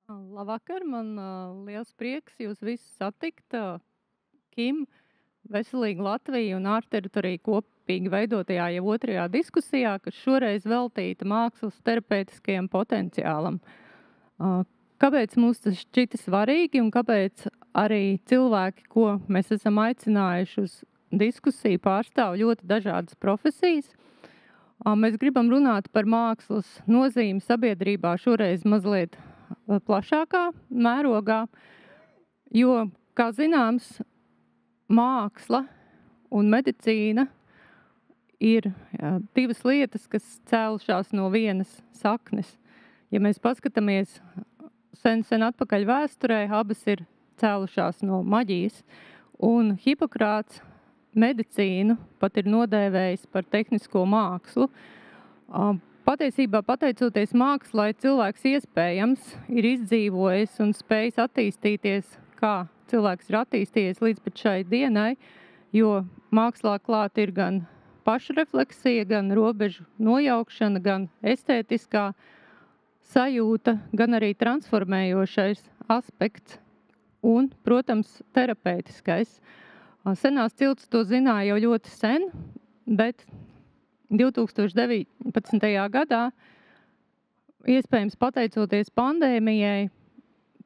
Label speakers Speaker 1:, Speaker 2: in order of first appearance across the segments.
Speaker 1: Labvakar, man liels prieks jūs visus satikt. Kim, Veselīga Latvija un ārteritorija kopīgi veidotajā jau otrajā diskusijā, kas šoreiz veltīta mākslas terapeitiskajam potenciālam. Kāpēc mums tas šķita svarīgi un kāpēc arī cilvēki, ko mēs esam aicinājuši uz diskusiju, pārstāv ļoti dažādas profesijas? Mēs gribam runāt par mākslas nozīmi sabiedrībā šoreiz mazliet plašākā mērogā, jo, kā zināms, māksla un medicīna ir divas lietas, kas cēlušās no vienas saknes. Ja mēs paskatāmies sen atpakaļ vēsturē, abas ir cēlušās no maģijas, un Hipokrāts medicīnu pat ir nodēvējis par tehnisko mākslu. Patiesībā, pateicoties mākslai, cilvēks iespējams ir izdzīvojis un spējis attīstīties, kā cilvēks ir attīstījies līdz pat šai dienai, jo mākslā klāt ir gan pašrefleksija, gan robežu nojaukšana, gan estētiskā sajūta, gan arī transformējošais aspekts un, protams, terapeitiskais. Senās cilts to zināja jau ļoti sen, bet 2019. gadā, iespējams pateicoties pandēmijai,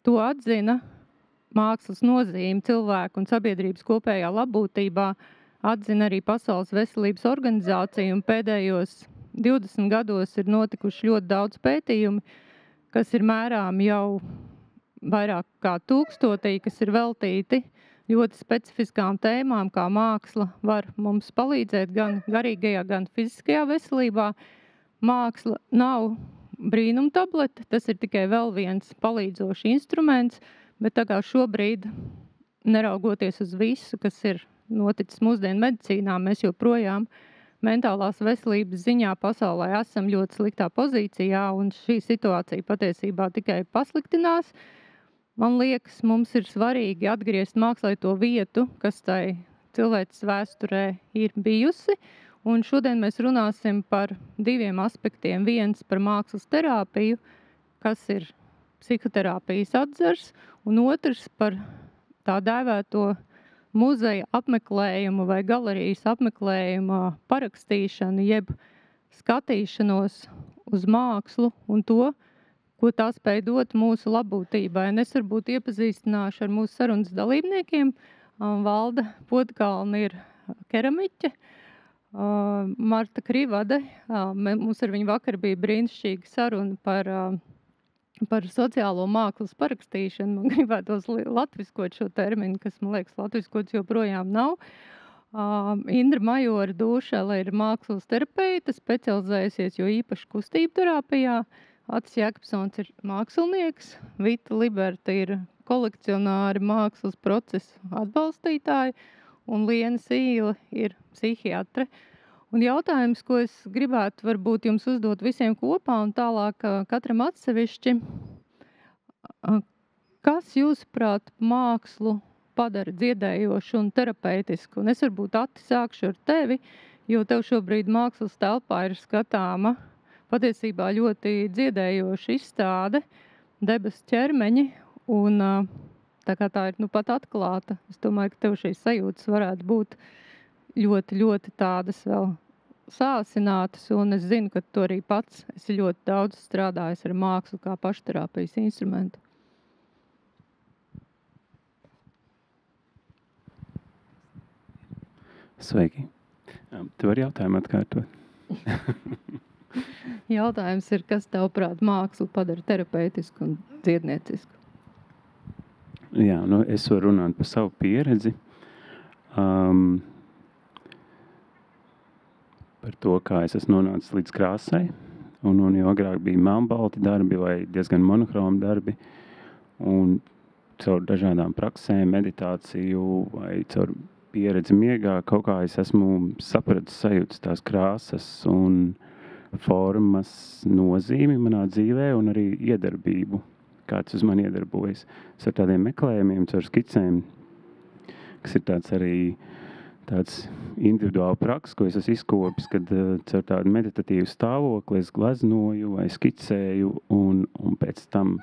Speaker 1: to atzina mākslas nozīmi cilvēku un sabiedrības kopējā labbūtībā, atzina arī Pasaules veselības organizācija, un pēdējos 20 gados ir notikuši ļoti daudz pētījumi, kas ir mērām jau vairāk kā 1000, kas ir veltīti ļoti specifiskām tēmām, kā māksla var mums palīdzēt gan garīgajā, gan fiziskajā veselībā. Māksla nav brīnumtablete, tas ir tikai vēl viens palīdzošs instruments, bet tā kā šobrīd, neraugoties uz visu, kas ir noticis mūsdienu medicīnā, mēs joprojām mentālās veselības ziņā pasaulē esam ļoti sliktā pozīcijā, un šī situācija patiesībā tikai pasliktinās. Man liekas, mums ir svarīgi atgriezt mākslai to vietu, kas tai cilvēces vēsturē ir bijusi. Un šodien mēs runāsim par diviem aspektiem. Viens par mākslas terapiju, kas ir psihoterapijas atzars, un otrs par tā dēvēto muzeja apmeklējumu vai galerijas apmeklējumu parakstīšanu, jeb skatīšanos uz mākslu un to, ko tā spēj dot mūsu labbūtībai. Un es varbūt iepazīstināšu ar mūsu sarunas dalībniekiem. Valda Podkalna ir keramiķe, Marta Krivade. Mums ar viņu vakar bija brīnišķīga saruna par sociālo mākslas parakstīšanu. Man gribētos latviskot šo terminu, kas, man liekas, latviskots joprojām nav. Indra Majora Dūšele ir mākslas terapeita, specializējusies jo īpaši kustību terapijā. Atis Jēkabsons ir mākslinieks, Vita Liberta ir kolekcionāri, mākslas procesu atbalstītāji, un Liena Sīle ir psihiatre. Un jautājums, ko es gribētu varbūt jums uzdot visiem kopā un tālāk katram atsevišķi, kas jūsuprāt mākslu padara dziedējošu un terapeitisku? Un es varbūt Ati sākšu ar tevi, jo tev šobrīd mākslas telpā ir skatāma patiesībā ļoti dziedējoša izstāde, Debes ķermeņi, un tā kā tā ir pat atklāta, es domāju, ka tev šīs sajūtas varētu būt ļoti, ļoti tādas vēl sāsinātas, un es zinu, ka tu arī pats esi ļoti daudz strādājis ar mākslu kā pašterapijas instrumentu.
Speaker 2: Sveiki. Tu vari jautājumu atkārtot?
Speaker 1: Jautājums ir, kas tavprāt mākslu padara terapeitisku un dziedniecisku?
Speaker 2: Jā, es varu runāt par savu pieredzi. Par to, kā es esmu nonācis līdz krāsai. Un jau agrāk bija melnbalti darbi vai diezgan monochromi darbi. Un caur dažādām praksēm, meditāciju vai caur pieredzi miegā, kaut kā es esmu sapratis, sajūtas tās krāsas un formas nozīmi manā dzīvē un arī iedarbību, kāds uz mani iedarbojas. Es ar tādiem meklējumiem, caur skicēm, kas ir tāds individuāli praks, ko es esmu izkopis, kad caur tādu meditatīvu stāvokli es gleznoju vai skicēju un pēc tam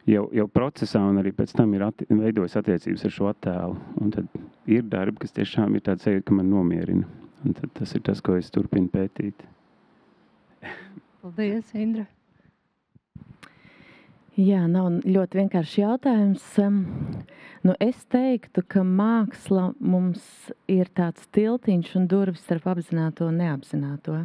Speaker 2: jau procesā un arī pēc tam ir veidojas attiecības ar šo attēlu. Un tad ir darbi, kas tiešām ir tāds sajūta, ka man nomierina. Un tad tas ir tas, ko es turpinu pētīt.
Speaker 1: Paldies, Indra.
Speaker 3: Jā, nav ļoti vienkārši jautājums. Nu, es teiktu, ka māksla mums ir tāds tiltiņš un durvis starp apzināto un neapzināto.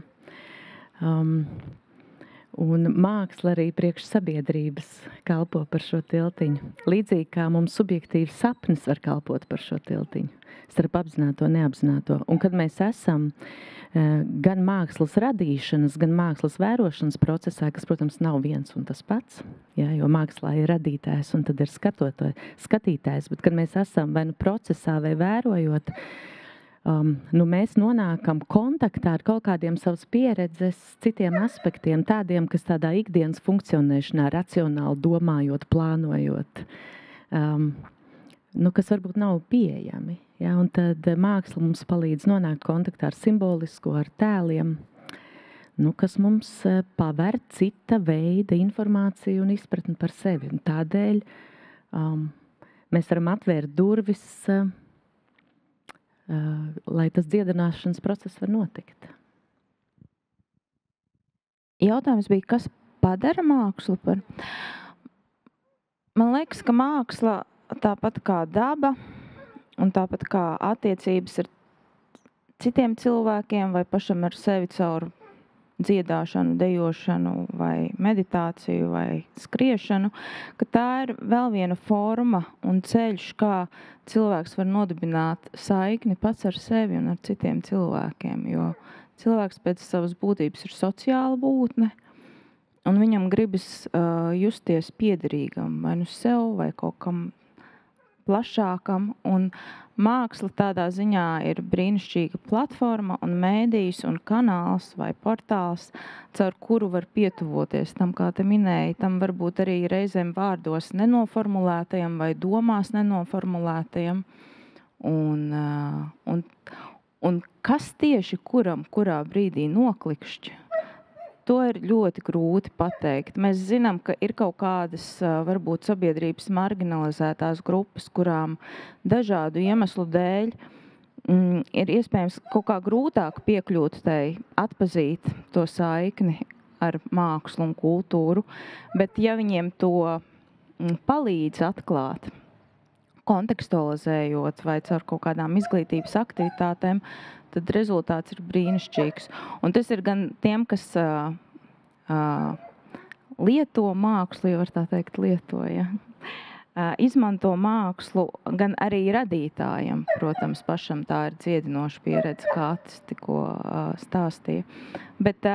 Speaker 3: Un māksla arī priekš sabiedrības kalpo par šo tiltiņu. Līdzīgi kā mums subjektīvs sapnis var kalpot par šo tiltiņu, starp apzināto un neapzināto. Un kad mēs esam gan mākslas radīšanas, gan mākslas vērošanas procesā, kas, protams, nav viens un tas pats, jā, jo mākslā ir radītājs un tad ir skatītājs, bet kad mēs esam vai nu procesā vai vērojot, nu mēs nonākam kontaktā ar kaut kādiem savas pieredzes citiem aspektiem, tādiem, kas tādā ikdienas funkcionēšanā, racionāli domājot, plānojot, nu, kas varbūt nav pieejami. Ja, un tad māksla mums palīdz nonākt kontaktā ar simbolisko, ar tēliem, nu, kas mums paver cita veida informāciju un izpratni par sevi. Un tādēļ mēs varam atvērt durvis, lai tas dziedināšanas process var notikt.
Speaker 4: Jautājums bija, kas padara mākslu par? Man liekas, ka māksla tāpat kā daba un tāpat kā attiecības ar citiem cilvēkiem vai pašam ar sevi caur dziedāšanu, dejošanu vai meditāciju vai skriešanu, ka tā ir vēl viena forma un ceļš, kā cilvēks var nodibināt saikni pats ar sevi un ar citiem cilvēkiem, jo cilvēks pēc savas būtības ir sociāla būtne un viņam gribas justies piederīgam vai nu sev vai kaut kam plašākam, un māksla tādā ziņā ir brīnišķīga platforma un mēdījis un kanāls vai portāls, caur kuru var pietuvoties tam, kā te minēja, tam varbūt arī reizēm vārdos nenoformulētajam vai domās nenoformulētajam. Un kas tieši kuram, kurā brīdī noklikšķi? To ir ļoti grūti pateikt. Mēs zinām, ka ir kaut kādas varbūt sabiedrības marginalizētās grupas, kurām dažādu iemeslu dēļ ir iespējams kaut kā grūtāk piekļūt tai, atpazīt to saikni ar mākslu un kultūru, bet ja viņiem to palīdz atklāt, kontekstualizējot vai caur kaut kādām izglītības aktivitātēm, tad rezultāts ir brīnišķīgs. Un tas ir gan tiem, kas lieto mākslu, ja var tā teikt, lietoja. Izmanto mākslu gan arī radītājam, protams, pašam tā ir dziedinoša pieredze, kā tas tikko stāstīja. Bet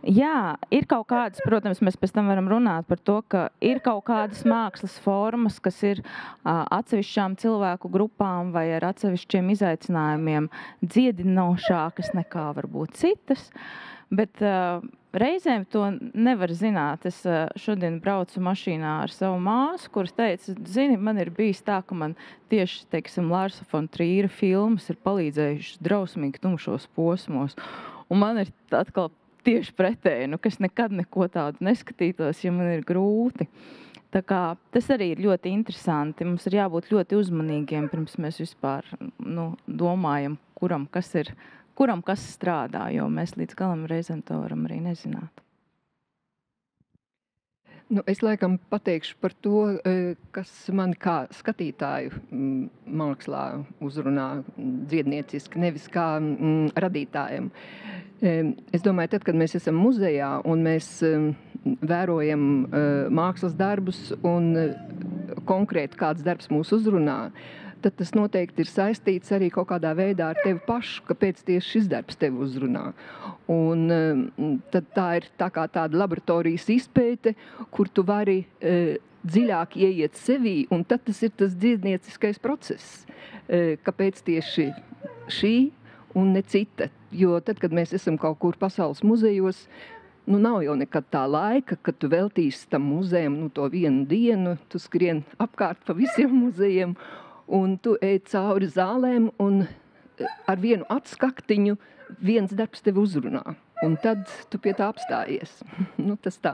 Speaker 4: jā, ir kaut kādas, protams, mēs pēc tam varam runāt par to, ka ir kaut kādas mākslas formas, kas ir atsevišķām cilvēku grupām vai ar atsevišķiem izaicinājumiem dziedinošākas nekā varbūt citas, bet reizēm to nevar zināt. Es šodien braucu mašīnā ar savu māsu, kuras teica, zini, man ir bijis tā, ka man tieši, teiksim, Lārsa fon Trīra filmas ir palīdzējušas drausmīgi tumšos posmos. Un man ir atkal tieši pretēji, ka es nekad neko tādu neskatītos, ja man ir grūti. Tā kā tas arī ir ļoti interesanti. Mums ir jābūt ļoti uzmanīgiem, pirms mēs vispār domājam, kuram kas strādā, jo mēs līdz galam reizēm to varam arī nezināt.
Speaker 5: Es laikam pateikšu par to, kas man kā skatītāju mākslā uzrunā dziednieciski, nevis kā radītājiem. Es domāju, tad, kad mēs esam muzejā un mēs vērojam mākslas darbus un konkrēti kāds darbs mūs uzrunā, tad tas noteikti ir saistīts arī kaut kādā veidā ar tevi pašu, kāpēc tieši šis darbs tevi uzrunā. Un tad tā ir tā kā tāda laboratorijas izpēte, kur tu vari dziļāk ieiet sevī, un tad tas ir tas dziednieciskais process. Kāpēc tieši šī un ne cita? Jo tad, kad mēs esam kaut kur pasaules muzejos, nav jau nekad tā laika, kad tu veltīsi tam muzejam to vienu dienu, tu skrien apkārt pa visiem muzejiem, un tu ej cauri zālēm, un ar vienu atskaktiņu viens darbs tevi uzrunā. Un tad tu pie tā apstājies. Tas tā.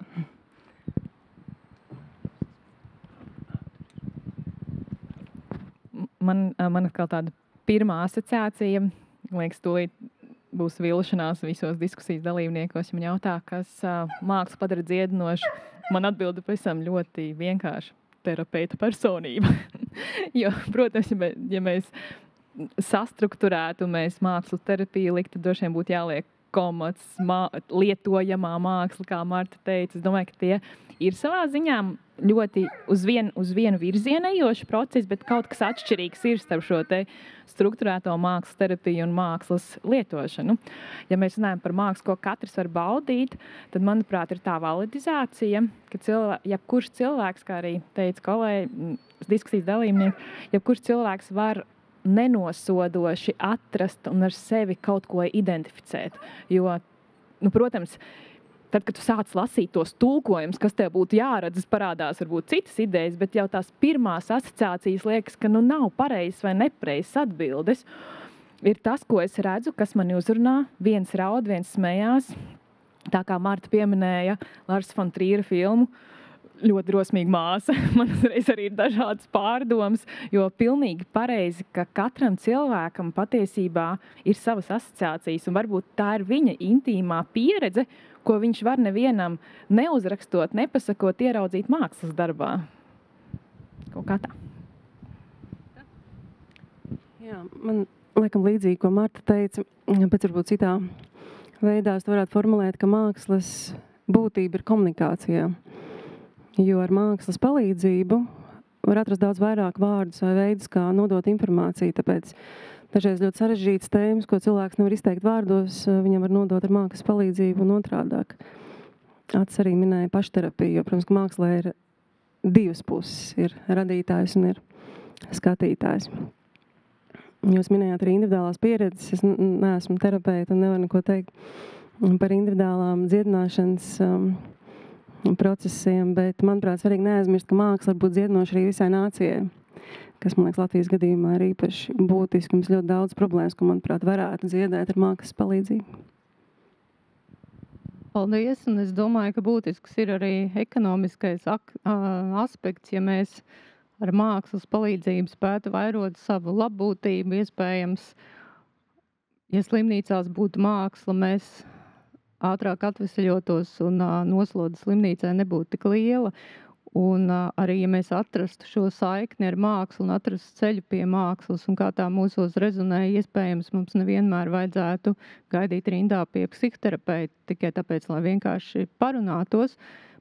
Speaker 6: man atkal tāda pirmā asociācija, liekas, tūlīt būs vilšanās visos diskusijas dalībniekos, ja man jautā, kas mākslu padara dziedinošu. Man atbilde pavisam ļoti vienkārši - terapeita personība. Jo, protams, ja mēs sastrukturētu, mēs mākslu terapiju liktu, droši vien būtu jāliek komats, lietojamā māksla, kā Marta teica. Es domāju, ka tie ir savā ziņā ļoti uz vienu virzienu ejoši procesi, bet kaut kas atšķirīgs ir starp šo te strukturēto mākslas terapiju un mākslas lietošanu. Ja mēs runājam par mākslu, ko katrs var baudīt, tad, manuprāt, ir tā validizācija, ka jebkurš cilvēks, kā arī teica kolēģi, diskusijas dalībnieki, jebkurš cilvēks var nenosodoši atrast un ar sevi kaut ko identificēt. Jo, protams, tad, kad tu sāc lasīt tos tulkojumus, kas tev būtu jāredz, parādās varbūt citas idejas, bet jau tās pirmās asociācijas liekas, ka nav pareizas vai nepareizas atbildes. Ir tas, ko es redzu, kas mani uzrunā. Viens raud, viens smējās. Tā kā Marta pieminēja Lars von Trīra filmu, ļoti drosmīga māsa. Man uzreiz arī ir dažādas pārdomas, jo pilnīgi pareizi, ka katram cilvēkam patiesībā ir savas asociācijas, un varbūt tā ir viņa intīmā pieredze, ko viņš var nevienam neuzrakstot, nepasakot, ieraudzīt mākslas darbā. Kaut kā tā.
Speaker 7: Jā, man laikam līdzīgi, ko Marta teica, pēc varbūt citā veidā es varētu formulēt, ka mākslas būtība ir komunikācijā. Jo ar mākslas palīdzību var atrast daudz vairāk vārdus vai veidus, kā nodot informāciju. Tāpēc dažreiz ļoti sarežģītas tēmas, ko cilvēks nevar izteikt vārdos, viņam var nodot ar mākslas palīdzību un otrādāk. Ats arī minēja pašterapiju, jo, protams, ka mākslā ir divas puses. Ir radītājs un ir skatītājs. Jūs minējāt arī individuālās pieredzes. Es neesmu terapeita un nevaru neko teikt par individuālām dziedināšanas procesiem, bet, manuprāt, svarīgi neaizmirst, ka māksla var būt dziedinoša arī visai nācijai, kas, man liekas, Latvijas gadījumā ir īpaši būtiski. Mums ļoti daudz problēmas, ko, manuprāt, varētu dziedēt ar mākslas palīdzību.
Speaker 1: Paldies, un es domāju, ka būtisks ir arī ekonomiskais aspekts, ja mēs ar mākslas palīdzību spētu vairot savu labbūtību, iespējams, ja slimnīcās būtu māksla, mēs ātrāk atvesaļotos un nosloda slimnīcai nebūtu tik liela. Un arī, ja mēs atrastu šo saikni ar mākslu un atrastu ceļu pie mākslas un kā tā mūsos rezonē, iespējams, mums nevienmēr vajadzētu gaidīt rindā pie psihoterapeita tikai tāpēc, lai vienkārši parunātos.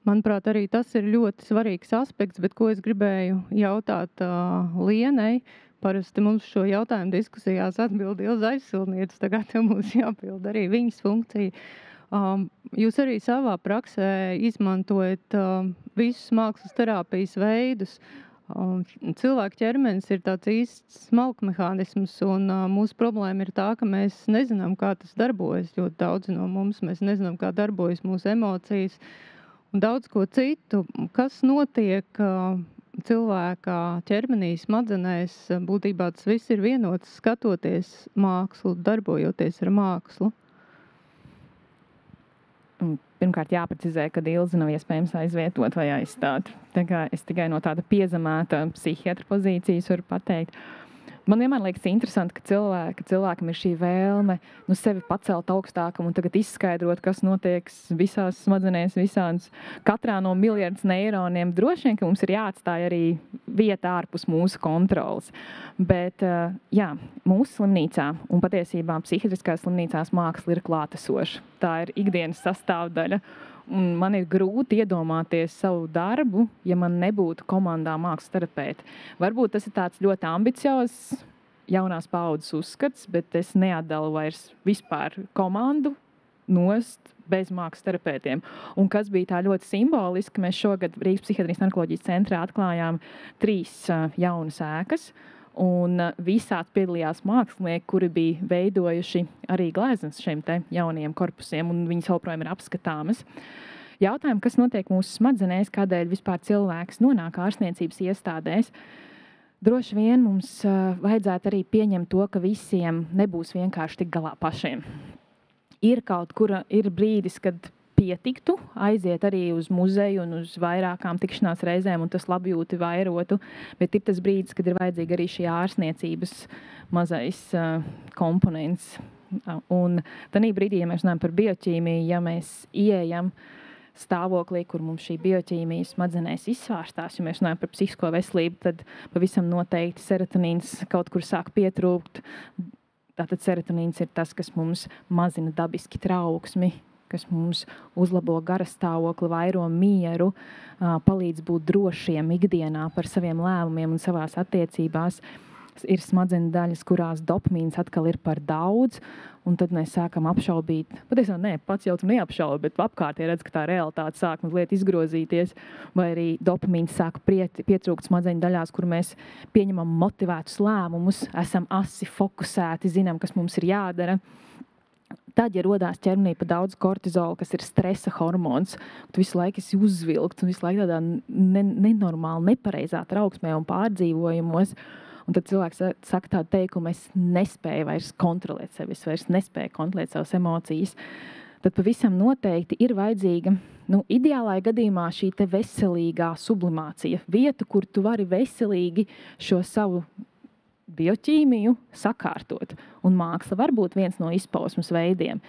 Speaker 1: Manuprāt, arī tas ir ļoti svarīgs aspekts, bet ko es gribēju jautāt Lienai. Parasti mums šo jautājumu diskusijās atbild Ilza Aizsilniece, tagad mums jāpild arī viņas funkcija. Jūs arī savā praksē izmantojat visus mākslas terapijas veidus. Cilvēka ķermenis ir tāds īsts smalkmehānisms, un mūsu problēma ir tā, ka mēs nezinām, kā tas darbojas. Ļoti daudz no mums mēs nezinām, kā darbojas mūsu emocijas un daudz ko citu. Kas notiek cilvēka ķermenī, smadzenēs? Būtībā tas viss ir vienots, skatoties mākslu, darbojoties ar mākslu.
Speaker 6: Pirmkārt jāprecizē, ka Ilzi nav iespējams aizvietot vai aizstāt. Tā kā es tikai no tāda piezemēta psihiatra pozīcijas varu pateikt. Man vienmēr liekas interesanti, ka cilvēkam ir šī vēlme sevi pacelt augstākam un tagad izskaidrot, kas notiek visās smadzenēs, visādas. Katrā no miljardas neironiem droši vien, ka mums ir jāatstāj arī vieta ārpus mūsu kontrolas. Bet, jā, mūsu slimnīcā un patiesībā psihiatriskās slimnīcās māksla ir klātesoša. Tā ir ikdienas sastāvdaļa. Un man ir grūti iedomāties savu darbu, ja man nebūtu komandā mākslas terapeiti. Varbūt tas ir tāds ļoti ambiciozs jaunās paaudzes uzskats, bet es neatdalu vairs vispār komandu nost bez mākslas terapeitiem. Un kas bija tā ļoti simboliski, mēs šogad Rīgas psihiatrijas un onkoloģijas centrā atklājām 3 jaunas ēkas. Un visās piedalījās mākslinieki, kuri bija veidojuši arī gleznas šiem te jaunajiem korpusiem, un viņas joprojām ir apskatāmas. Jautājumi, kas notiek mūsu smadzenēs, kādēļ vispār cilvēks nonāk ārstniecības iestādēs, droši vien mums vajadzētu arī pieņemt to, ka visiem nebūs vienkārši tik galā pašiem. Ir kaut kur, ir brīdis, kad pietiktu, aiziet arī uz muzeju un uz vairākām tikšanās reizēm, un tas labjūti vairotu, bet ir tas brīdis, kad ir vajadzīga arī šī ārstniecības mazais komponents. Un tanī brīdī, ja mēs runājam par bioķīmiju, ja mēs ieejam stāvoklī, kur mums šī bioķīmija smadzenēs izsvārstās, ja mēs runājam par psihisko veselību, tad pavisam noteikti serotonīns kaut kur sāk pietrūkt. Tātad serotonīns ir tas, kas mums mazina dabiski trauksmi, kas mums uzlabo garastāvokli, vairo mieru, palīdz būt drošiem ikdienā par saviem lēmumiem un savās attiecībās. Ir smadzeņu daļas, kurās dopamīns atkal ir par daudz, un tad mēs sākam apšaubīt. Patiesībā pats jau tu neapšaubi, bet apkārtē redz, ka tā realitāte sāk mazliet izgrozīties, vai arī dopamīns sāk pietrūkt smadzeņu daļās, kur mēs pieņemam motivētus lēmumus, esam asi fokusēti, zinām, kas mums ir jādara. Tad, ja rodās ķermenī pa daudz kortizola, kas ir stresa hormons, tu visu laiku esi uzvilkts un visu laiku tādā nenormāli, nepareizā trauksmē un pārdzīvojumos, un tad cilvēks saka tādu teikumu, es nespēju vairs kontrolēt sevi, es vairs nespēju kontrolēt savas emocijas, tad pavisam noteikti ir vajadzīga, ideālā gadījumā šī te veselīgā sublimācija, vieta, kur tu vari veselīgi šo savu bioķīmiju sakārtot. Un māksla var būt viens no izpausmes veidiem.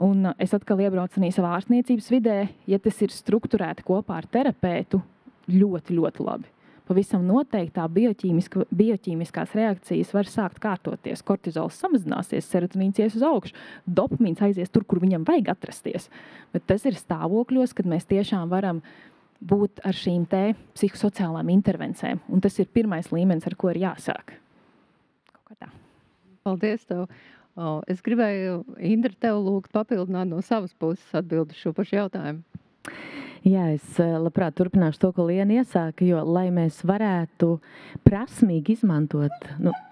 Speaker 6: Un es atkal iebraucu savā ārstniecības vidē, ja tas ir strukturēti kopā ar terapeitu, ļoti, ļoti labi. Pavisam noteikti tā bioķīmiskās reakcijas var sākt kārtoties. Kortizols samazināsies, serotonīns ies uz augšu, dopamīns aizies tur, kur viņam vajag atrasties. Bet tas ir stāvokļos, kad mēs tiešām varam būt ar šīm te psihosociālām intervencēm. Un tas ir pirmais līmenis, ar ko ir jāsāk. Tā.
Speaker 1: Paldies tev. Es gribēju, Indra, tev lūgt papildināt no savas puses atbildi šo pašu jautājumu.
Speaker 3: Jā, es labprāt turpināšu to, ko Liena iesāka, jo, lai mēs varētu prasmīgi izmantot,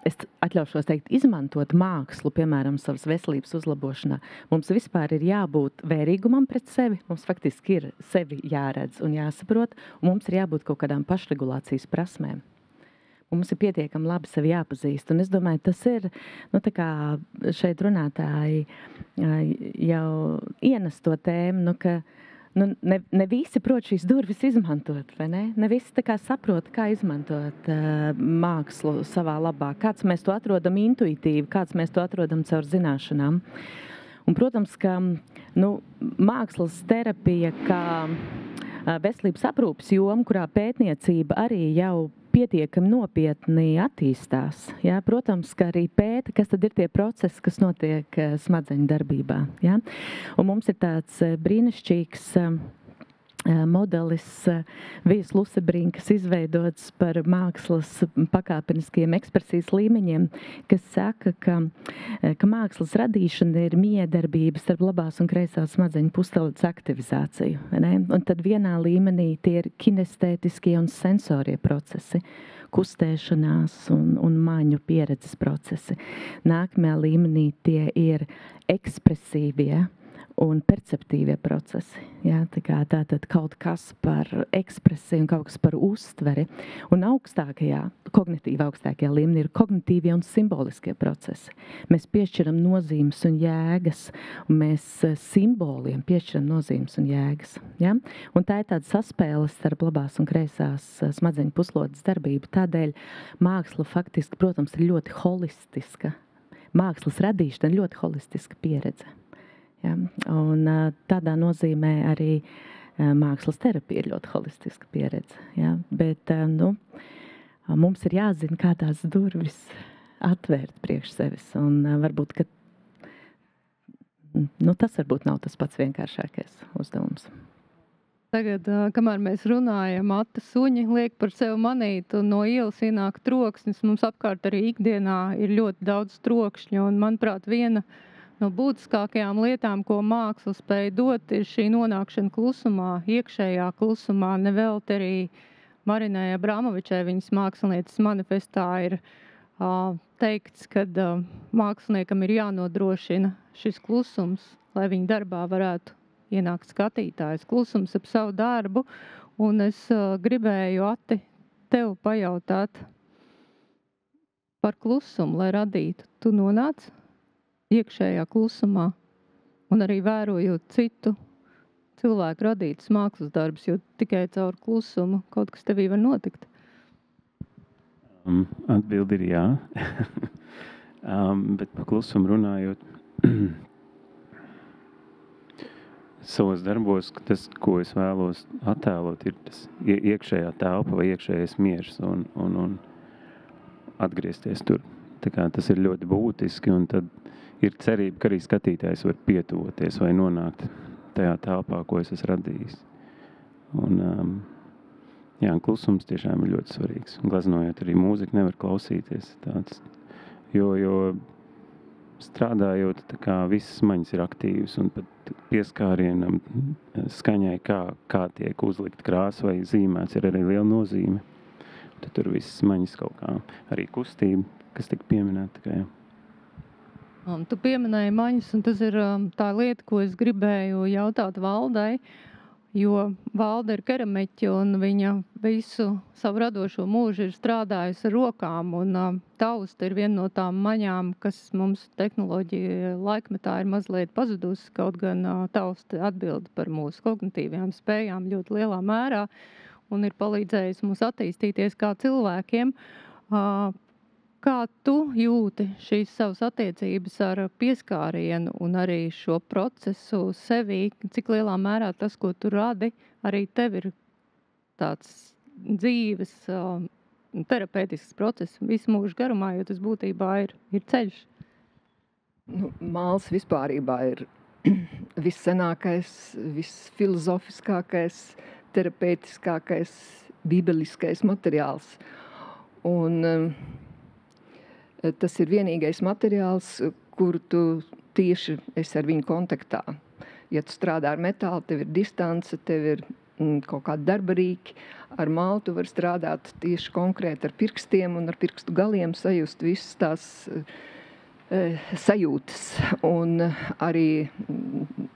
Speaker 3: es atļaušos teikt, izmantot mākslu, piemēram, savas veselības uzlabošanā, mums vispār ir jābūt vērīgumam pret sevi, mums faktiski ir sevi jāredz un jāsaprot, un mums ir jābūt kaut kādām pašregulācijas prasmēm. Mums ir pietiekami labi sevi jāpazīst. Un es domāju, tas ir, tā kā šeit runātāji jau ienes to tēmu, ka ne visi prot šīs durvis izmantot, vai ne? Ne visi tā kā saprot, kā izmantot mākslu savā labā. Kāds mēs to atrodam intuitīvi, kāds mēs to atrodam caur zināšanām. Un, protams, ka mākslas terapija kā veselības aprūpes joma, kurā pētniecība arī jau pietiekami nopietni attīstās. Jā, protams, ka arī pēta, kas tad ir tie procesi, kas notiek smadzeņu darbībā. Jā? Un mums ir tāds brīnišķīgs modelis Vijas Lusebrinkas izveidots par mākslas pakāpeniskiem ekspresijas līmeņiem, kas saka, ka mākslas radīšana ir miedarbība starp labās un kreisās smadzeņu pusteldes aktivizāciju. Ne? Un tad vienā līmenī tie ir kinestētiskie un sensorie procesi, kustēšanās un maņu pieredzes procesi. Nākamajā līmenī tie ir ekspresīvie un perceptīvie procesi. Jā, tātad kaut kas par ekspresiju un kaut kas par uztveri. Un kognitīvi augstākajā līmenī ir kognitīvie un simboliskie procesi. Mēs piešķiram nozīmes un jēgas, un mēs simboliem piešķiram nozīmes un jēgas. Jā? Un tā ir tāda saspēle starp labās un kreisās smadzeņu puslodes darbību. Tādēļ māksla faktiski, protams, ir ļoti holistiska. Mākslas radīšana ir ļoti holistiska pieredze. Ja, un tādā nozīmē arī mākslas terapija ir ļoti holistiska pieredze. Ja, bet mums ir jāzina, kā tās durvis atvērt priekš sevis. Un varbūt, ka tas varbūt nav tas pats vienkāršākais uzdevums.
Speaker 1: Tagad, kamēr mēs runājam, Mata suņi liek par sevi manīt, un no ielas ienāk troksnis. Mums apkārt arī ikdienā ir ļoti daudz trokšņu, un, manuprāt, viena no būtiskākajām lietām, ko māksla spēja dot, ir šī nonākšana klusumā, iekšējā klusumā. Nevelti arī Marinai Abramovičai, viņas mākslinieces manifestā, ir teikts, ka māksliniekam ir jānodrošina šis klusums, lai viņa darbā varētu ienākt skatītājs. Klusums ap savu darbu, un es gribēju, Ati, tev pajautāt par klusumu, lai radītu. Tu nonāc iekšējā klusumā un arī vērojot citu, cilvēku radītus mākslas darbus, jo tikai caur klusumu kaut kas tevī var notikt?
Speaker 2: Atbildi ir jā. Bet par klusumu runājot, savos darbos, tas, ko es vēlos attēlot, ir tas iekšējā telpa vai iekšējais miers un atgriezties tur. Tā kā tas ir ļoti būtiski, un tad ir cerība, ka arī skatītājs var pietuvoties vai nonākt tajā telpā, ko es esmu radījis. Un klusums tiešām ir ļoti svarīgs. Un glaznojot arī mūziku nevar klausīties tāds, jo strādājot, tā kā visas maņas ir aktīvas, un pat pieskārienam skaņai, kā tiek uzlikt krāsa vai zīmēts, ir arī liela nozīme. Tad tur visas maņas kaut kā, arī kustība, kas tika pieminēta. Kā, jā.
Speaker 1: Tu pieminēji maņas, un tas ir tā lieta, ko es gribēju jautāt Valdai, jo Valda ir keramiķe, un viņa visu savu radošo mūžu ir strādājusi ar rokām, un tausta ir viena no tām maņām, kas mums tehnoloģija laikmetā ir mazliet pazudusi, kaut gan tausta atbild par mūsu kognitīvajām spējām ļoti lielā mērā, un ir palīdzējis mums attīstīties kā cilvēkiem. Kā tu jūti šīs savas attiecības ar pieskārienu un arī šo procesu sevī, cik lielā mērā tas, ko tu radi, arī tev ir tāds dzīves, terapeitisks process visu mūžu garumā, jo tas būtībā ir ceļš?
Speaker 5: Māls vispārībā ir vissenākais, visfilozofiskākais, terapeitiskākais, bībeliskais materiāls. Un tas ir vienīgais materiāls, kuru tu tieši esi ar viņu kontaktā. Ja tu strādā ar metālu, tev ir distance, tev ir kaut kādi darba rīki. Ar mālu tu vari strādāt tieši konkrēti ar pirkstiem un ar pirkstu galiem sajust visas tās sajūtas. Un arī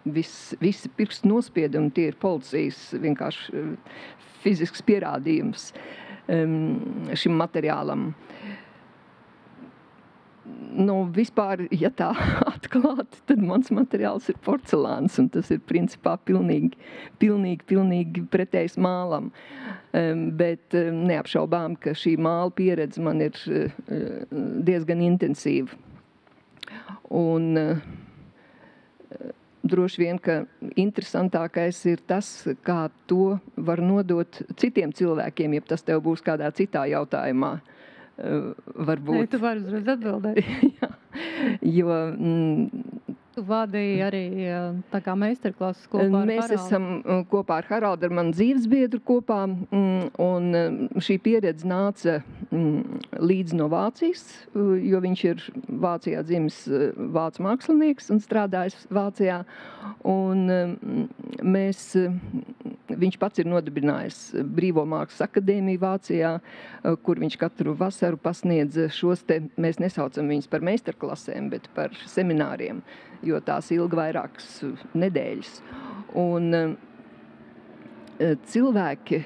Speaker 5: visi pirkstu nospiedumi, tie ir policijas vienkārši fizisks pierādījums šim materiālam. Vispār, ja tā atklāti, tad mans materiāls ir porcelāns, un tas ir principā pilnīgi pretējs mālam. Bet neapšaubām, ka šī māla pieredze man ir diezgan intensīva. Un droši vien, ka interesantākais ir tas, kā to var nodot citiem cilvēkiem, ja tas tev būs kādā citā jautājumā. Varbūt.
Speaker 1: Nē, tu vari uzreiz atbildēt.
Speaker 5: Jā, jo
Speaker 1: tu vadīji arī tā kā meistarklases kopā ar Haraldu.
Speaker 5: Mēs esam kopā ar Haraldu, ar manu dzīvesbiedru kopā, un šī pieredze nāca līdz no Vācijas, jo viņš ir Vācijā dzimis vācu mākslinieks un strādājis Vācijā. Un viņš pats ir nodibinājis Brīvo mākslas akadēmiju Vācijā, kur viņš katru vasaru pasniedz šos te, mēs nesaucam viņus par meistarklasēm, bet par semināriem, jo tās ilga vairākas nedēļas. Un cilvēki,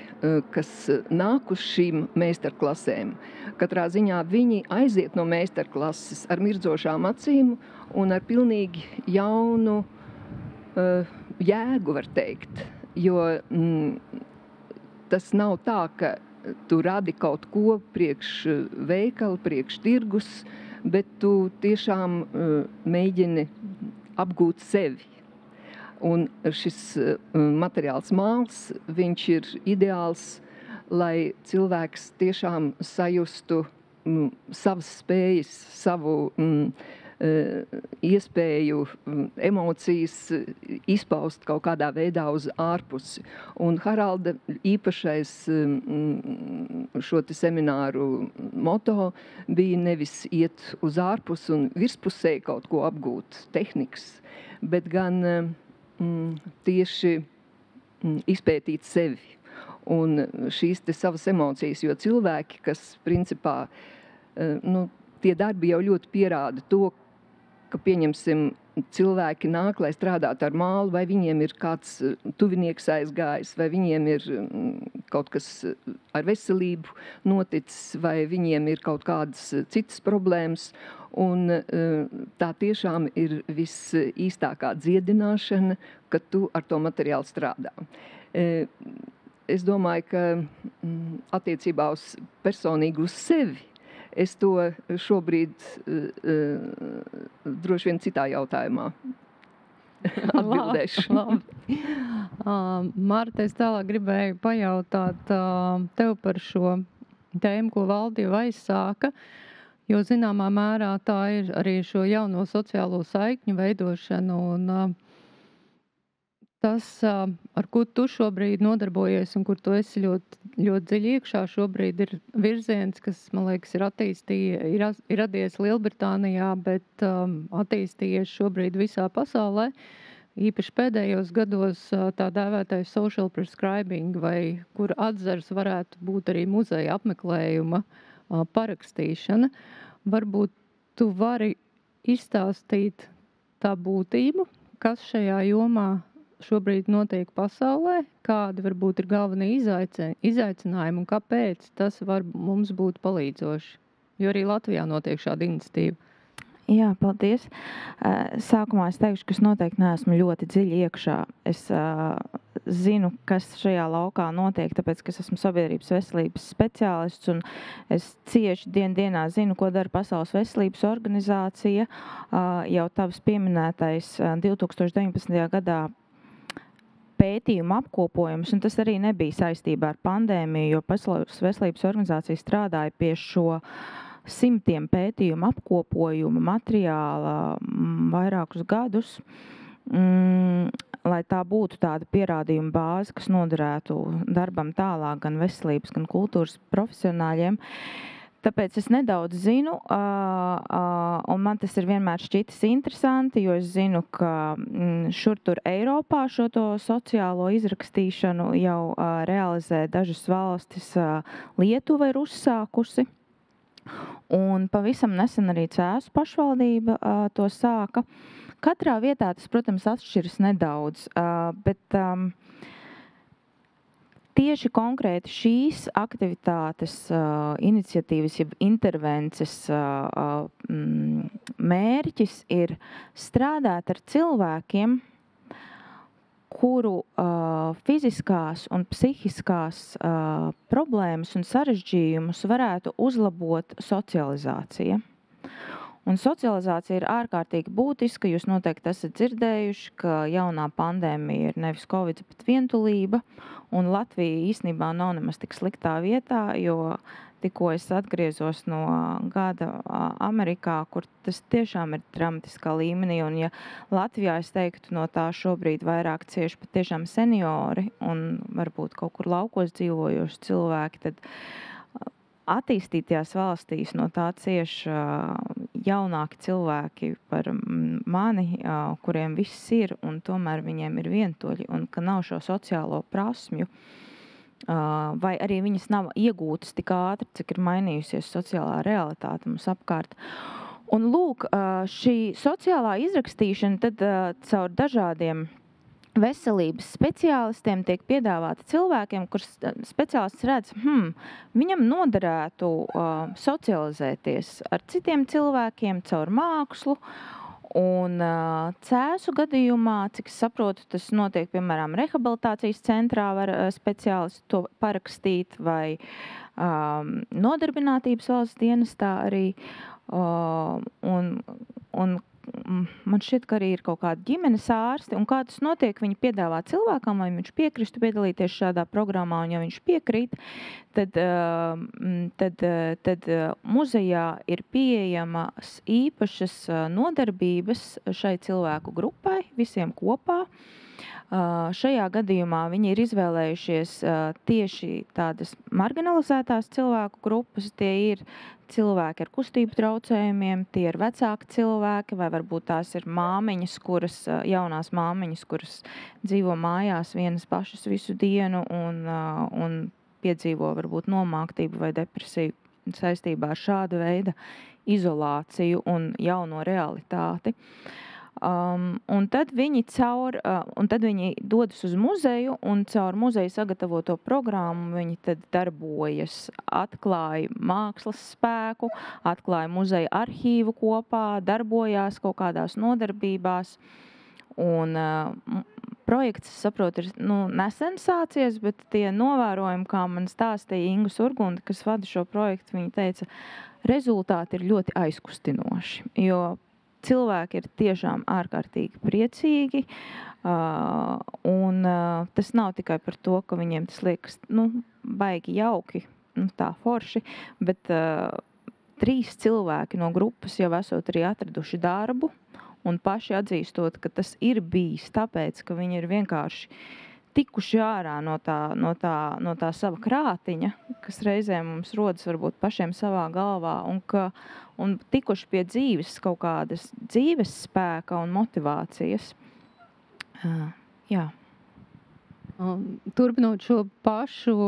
Speaker 5: kas nāk uz šīm meistarklasēm, katrā ziņā viņi aiziet no meistarklases ar mirdzošām acīm un ar pilnīgi jaunu jēgu, var teikt. Jo tas nav tā, ka tu radi kaut ko priekš veikala, priekš tirgus, bet tu tiešām mēģini apgūt sevi. Un šis materiāls māls, viņš ir ideāls, lai cilvēks tiešām sajustu savas spējas, savu iespēju, emocijas izpaust kaut kādā veidā uz ārpusi. Un Haralda īpašais šo te semināru moto bija nevis iet uz ārpusi un virspusē kaut ko apgūt tehnikas, bet gan tieši izpētīt sevi un šīs te savas emocijas, jo cilvēki, kas principā, tie darbi jau ļoti pierāda to, ka pieņemsim cilvēki nāk, lai strādātu ar mālu, vai viņiem ir kāds tuvinieks aizgājis, vai viņiem ir kaut kas ar veselību noticis, vai viņiem ir kaut kādas citas problēmas. Un tā tiešām ir visīstākā dziedināšana, kad tu ar to materiālu strādā. Es domāju, ka attiecībā uz personīgi uz sevi, es to šobrīd droši vien citā jautājumā atbildēšu.
Speaker 1: Labi. Marta, es tālāk gribēju pajautāt tev par šo tēmu, ko Valdi jau aizsāka, jo zināmā mērā tā ir arī šo jauno sociālo saikņu veidošana un tas, ar ko tu šobrīd nodarbojies un kur tu esi ļoti dziļi iekšā šobrīd, ir virziens, kas, man liekas, ir radies Lielbritānijā, bet attīstījies šobrīd visā pasaulē. Īpaši pēdējos gados tā dēvētais social prescribing, vai kur atzars varētu būt arī muzeja apmeklējuma parakstīšana. Varbūt tu vari izstāstīt tā būtību, kas šajā jomā šobrīd notiek pasaulē, kādi varbūt ir galvenie izaicinājumi un kāpēc tas var mums būt palīdzoši. Jo arī Latvijā notiek šāda iniciatīva.
Speaker 4: Jā, paldies. Sākumā es teikšu, ka es noteikti neesmu ļoti dziļi iekšā. Es zinu, kas šajā laukā notiek, tāpēc, ka es esmu sabiedrības veselības speciālists un es cieši dienā zinu, ko dara Pasaules veselības organizācija. Jau tavs pieminētais 2019. gadā pētījuma apkopojums, un tas arī nebija saistībā ar pandēmiju, jo Pasaules veselības organizācija strādāja pie šo simtiem pētījumu apkopojuma materiāla vairākus gadus, lai tā būtu tāda pierādījuma bāze, kas noderētu darbam tālāk gan veselības, gan kultūras profesionāļiem. Tāpēc es nedaudz zinu, un man tas ir vienmēr šķitis interesanti, jo es zinu, ka šur tur Eiropā šo to sociālo izrakstīšanu jau realizē dažas valstis. Lietuva ir uzsākusi, un pavisam nesen arī Cēsu pašvaldība to sāka. Katrā vietā tas, protams, atšķiras nedaudz, bet tieši konkrēti šīs aktivitātes, iniciatīvas, jeb intervences mērķis ir strādāt ar cilvēkiem, kuru fiziskās un psihiskās problēmas un sarežģījumus varētu uzlabot socializācija. Un socializācija ir ārkārtīgi būtiska. Jūs noteikti esat dzirdējuši, ka jaunā pandēmija ir nevis Covid, bet vientulība. Un Latvija īstenībā nav nemaz tik sliktā vietā, jo tikko es atgriezos no gada Amerikā, kur tas tiešām ir dramatiskā līmenī. Un ja Latvijā es teiktu no tā šobrīd vairāk cieši pat tiešām seniori un varbūt kaut kur laukos dzīvojoši cilvēki, tad attīstītajās valstīs no tā cieši jaunāki cilvēki par mani, kuriem viss ir, un tomēr viņiem ir vientuļi, un ka nav šo sociālo prasmju, vai arī viņas nav iegūtas tik ātri, cik ir mainījusies sociālā realitāte mums apkārt. Un lūk, šī sociālā izrakstīšana tad caur dažādiem veselības speciālistiem tiek piedāvāta cilvēkiem, kurus speciālists redz, viņam noderētu socializēties ar citiem cilvēkiem caur mākslu. Un Cēsu gadījumā, cik es saprotu, tas notiek, piemēram, rehabilitācijas centrā var speciālisti to parakstīt vai nodarbinātības valsts dienestā arī. Un man šķiet, ka arī ir kaut kādi ģimenes ārsti, un kā tas notiek, viņi piedāvā cilvēkam, vai viņš piekristu piedalīties šādā programmā, un ja viņš piekrīt, tad muzejā ir pieejamas īpašas nodarbības šai cilvēku grupai, visiem kopā. Šajā gadījumā viņi ir izvēlējušies tieši tādas marginalizētās cilvēku grupas. Tie ir cilvēki ar kustību traucējumiem, tie ir vecāki cilvēki, vai varbūt tās ir māmiņas, jaunās māmiņas, kuras dzīvo mājās vienas pašas visu dienu un piedzīvo varbūt nomāktību vai depresiju saistībā ar šāda veida izolāciju un jauno realitāti. un tad viņi dodas uz muzeju, un caur muzeju sagatavoto programmu viņi tad darbojas, atklāja mākslas spēku, atklāja muzeja arhīvu kopā, darbojās kaut kādās nodarbībās. Un projekts, es saprotu, ir nesen sācies, bet tie novērojumi, kā man stāstīja Inga Surgunde, kas vada šo projektu, viņa teica, rezultāti ir ļoti aizkustinoši, jo cilvēki ir tiešām ārkārtīgi priecīgi, un tas nav tikai par to, ka viņiem tas liekas, baigi jauki, tā forši, bet 3 cilvēki no grupas jau esot arī atraduši darbu, un paši atzīstot, ka tas ir bijis tāpēc, ka viņi ir vienkārši tikuši ārā no tā sava krātiņa, kas reizēm mums rodas varbūt pašiem savā galvā, un tikuši pie dzīves kaut kādas dzīves spēka un motivācijas. Jā.
Speaker 1: Turpinot šo pašu,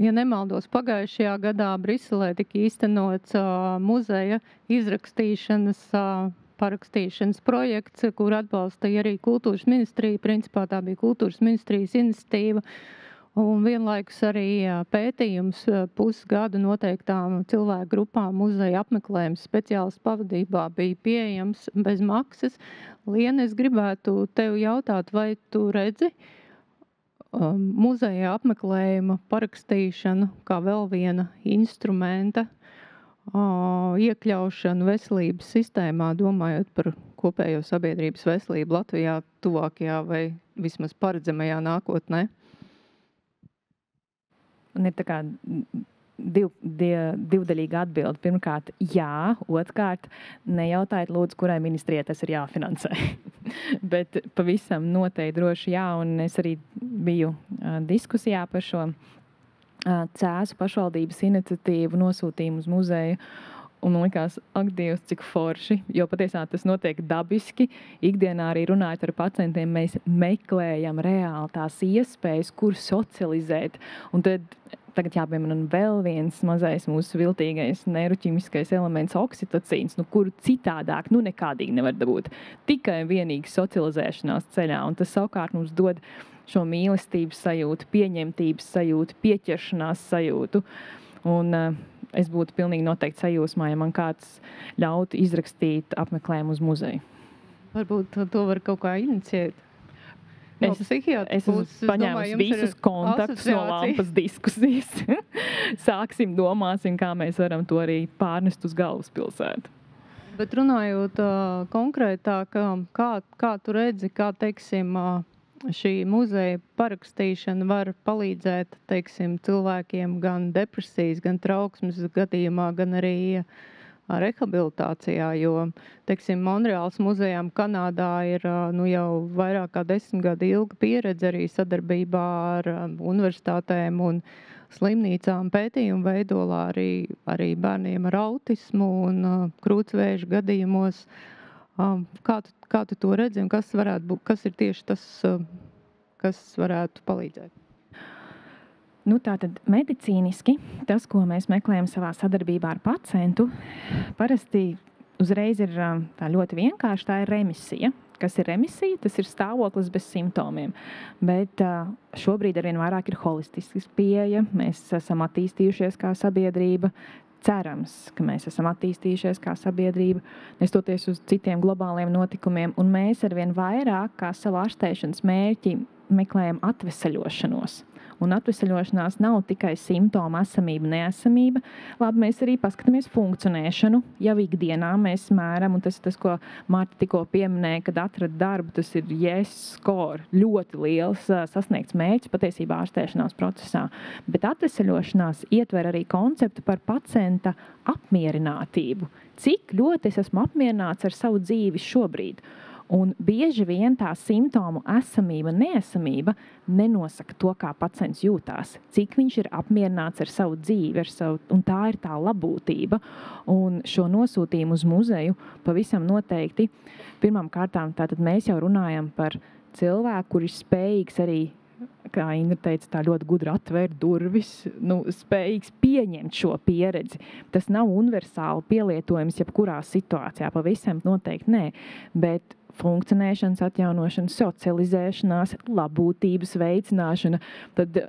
Speaker 1: ja nemaldos, pagājušajā gadā Briselē tika īstenots muzeja izrakstīšanas parakstīšanas projekts, kur atbalstīja arī kultūras ministrija. Principā tā bija kultūras ministrijas iniciatīva. Un vienlaikus arī pētījums pusgadu noteiktām cilvēku grupām muzeja apmeklējums speciālistu pavadībā bija pieejams bez maksas. Liena, es gribētu tev jautāt, vai tu redzi muzeja apmeklējuma parakstīšanu kā vēl viena instrumenta iekļaušanu veselības sistēmā, domājot par kopējo sabiedrības veselību Latvijā tuvākajā vai vismaz paredzamajā nākotnē?
Speaker 6: Un ir tā kā divdaļīga atbilde. Pirmkārt, jā. Otrkārt, nejautājiet lūdzu, kurai ministrijai tas ir jāfinansē. Bet pavisam noteikti droši jā, un es arī biju diskusijā par šo Cēsu pašvaldības iniciatīvu nosūtījumu uz muzeju. Un man likās, ak, Dievs, cik forši, jo patiesā tas notiek dabiski. Ikdienā arī runājot ar pacientiem, mēs meklējam reāli tās iespējas, kur socializēt. Un tad tagad jāpiemina vēl viens mazais mūsu viltīgais neiroķimiskais elements oksitocīns, kuru citādāk nekādīgi nevar dabūt. Tikai vienīgi socializēšanās ceļā. Un tas savukārt mums dod šo mīlestības sajūtu, pieņemtības sajūtu, pieķeršanās sajūtu. Un es būtu pilnīgi noteikti sajūsmā, ja man kāds ļautu izrakstīt apmeklējumu uz muzeju.
Speaker 1: Varbūt to var kaut kā iniciēt.
Speaker 6: Es esmu paņēmusi visus kontaktus no lampas diskusijas. Sāksim, domāsim, kā mēs varam to arī pārnest uz galvaspilsētu.
Speaker 1: Bet runājot konkrētāk, kā tu redzi, kā, teiksim, šī muzeja parakstīšana var palīdzēt, teiksim, cilvēkiem gan depresijas, gan trauksmes gadījumā, gan arī rehabilitācijā, jo, teiksim, Monreāls muzejām Kanādā ir jau vairāk kā 10 gadu ilga pieredze arī sadarbībā ar universitātēm un slimnīcām pētījumu veidolā arī bērniem ar autismu un krūtsvēža gadījumos. Kā tu to redzi un kas ir tieši tas, kas varētu palīdzēt?
Speaker 6: Tātad medicīniski tas, ko mēs meklējam savā sadarbībā ar pacientu, parasti uzreiz ir tā ļoti vienkārši, tā ir remisija. Kas ir remisija? Tas ir stāvoklis bez simptomiem. Bet šobrīd arvien vairāk ir holistisks pieeja. Mēs esam attīstījušies kā sabiedrība. Cerams, ka mēs esam attīstījušies kā sabiedrība, nestoties uz citiem globāliem notikumiem, un mēs arvien vairāk kā savu ārstēšanas mērķi meklējam atveseļošanos. Un atveseļošanās nav tikai simptoma esamība, neesamība. Labi, mēs arī paskatāmies funkcionēšanu. Jau ikdienā mēs mēram, un tas ir tas, ko Marta tikko pieminēja, kad atrada darbu, tas ir yes score, ļoti liels sasniegts mērķis patiesībā ārstēšanās procesā. Bet atveseļošanās ietver arī konceptu par pacienta apmierinātību. Cik ļoti es esmu apmierināts ar savu dzīvi šobrīd. Un bieži vien tā simptomu esamība, neesamība nenosaka to, kā pacients jūtās, cik viņš ir apmierināts ar savu dzīvi, un tā ir tā labūtība. Un šo nosūtījumu uz muzeju pavisam noteikti. Pirmām kārtām tātad mēs jau runājam par cilvēku, kurš ir spējīgs arī, kā Inga teica, tā ļoti gudri atvērt durvis, spējīgs pieņemt šo pieredzi. Tas nav universāli pielietojums jebkurā situācijā, pavisam noteikti nē, bet funkcionēšanas atjaunošana, socializēšanās, labūtības veicināšana, tad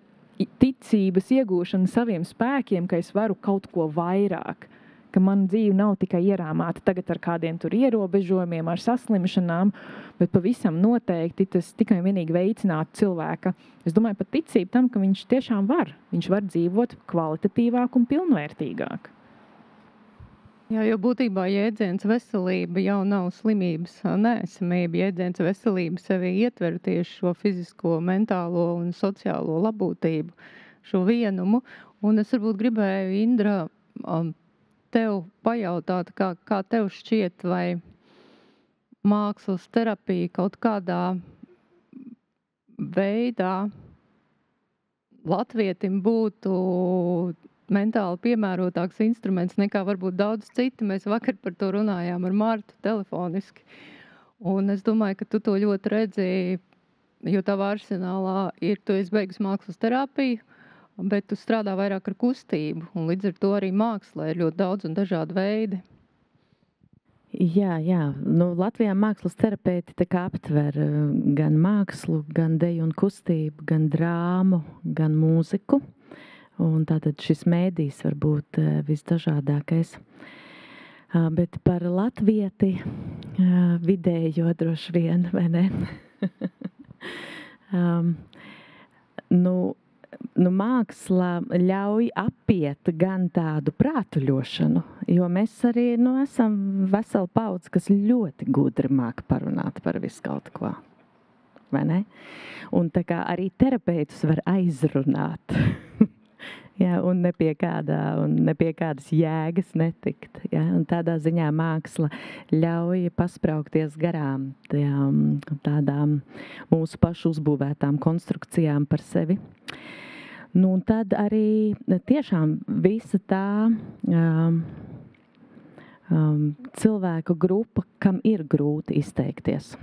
Speaker 6: ticības iegūšana saviem spēkiem, ka es varu kaut ko vairāk, ka man dzīve nav tikai ierāmāta tagad ar kādiem tur ierobežojumiem, ar saslimšanām, bet pavisam noteikti tas tikai un vienīgi veicinātu cilvēka. Es domāju pat ticību tam, ka viņš tiešām var. Viņš var dzīvot kvalitatīvāk un pilnvērtīgāk.
Speaker 1: Jā, jo būtībā jēdziens veselība jau nav slimības neesamība. Jēdziens veselība sevi ietver tieši šo fizisko, mentālo un sociālo labūtību, šo vienumu. Un es varbūt gribēju, Indra, tev pajautāt, kā tev šķiet, vai mākslas terapija kaut kādā veidā latvietim būtu mentāli piemērotāks instruments nekā varbūt daudz citi. Mēs vakar par to runājām ar Martu telefoniski. Un es domāju, ka tu to ļoti redzēji, jo tavā arsenālā tu esi beigus mākslas terapiju, bet tu strādā vairāk ar kustību, un līdz ar to arī mākslā ir ļoti daudz un dažādi veidi.
Speaker 3: Jā. Nu, Latvijā mākslas terapeiti tā kā aptver gan mākslu, gan deju un kustību, gan drāmu, gan mūziku. Un tātad šis mēdījis var būt visdažādākais. Bet par latvieti vidējo droši vien, vai ne? Nu, māksla ļauj apiet gan tādu prātuļošanu, jo mēs arī esam vesela paudze, kas ļoti gudri māk parunāt par visu kaut ko, vai ne? Un tā kā arī terapeitus var aizrunāt, ja, un ne pie kādas jēgas netikt. Ja, un tādā ziņā māksla ļauj paspraukties garām tādām mūsu pašu uzbūvētām konstrukcijām par sevi. Nu, un tad arī tiešām visa tā cilvēku grupa, kam ir grūti izteikties.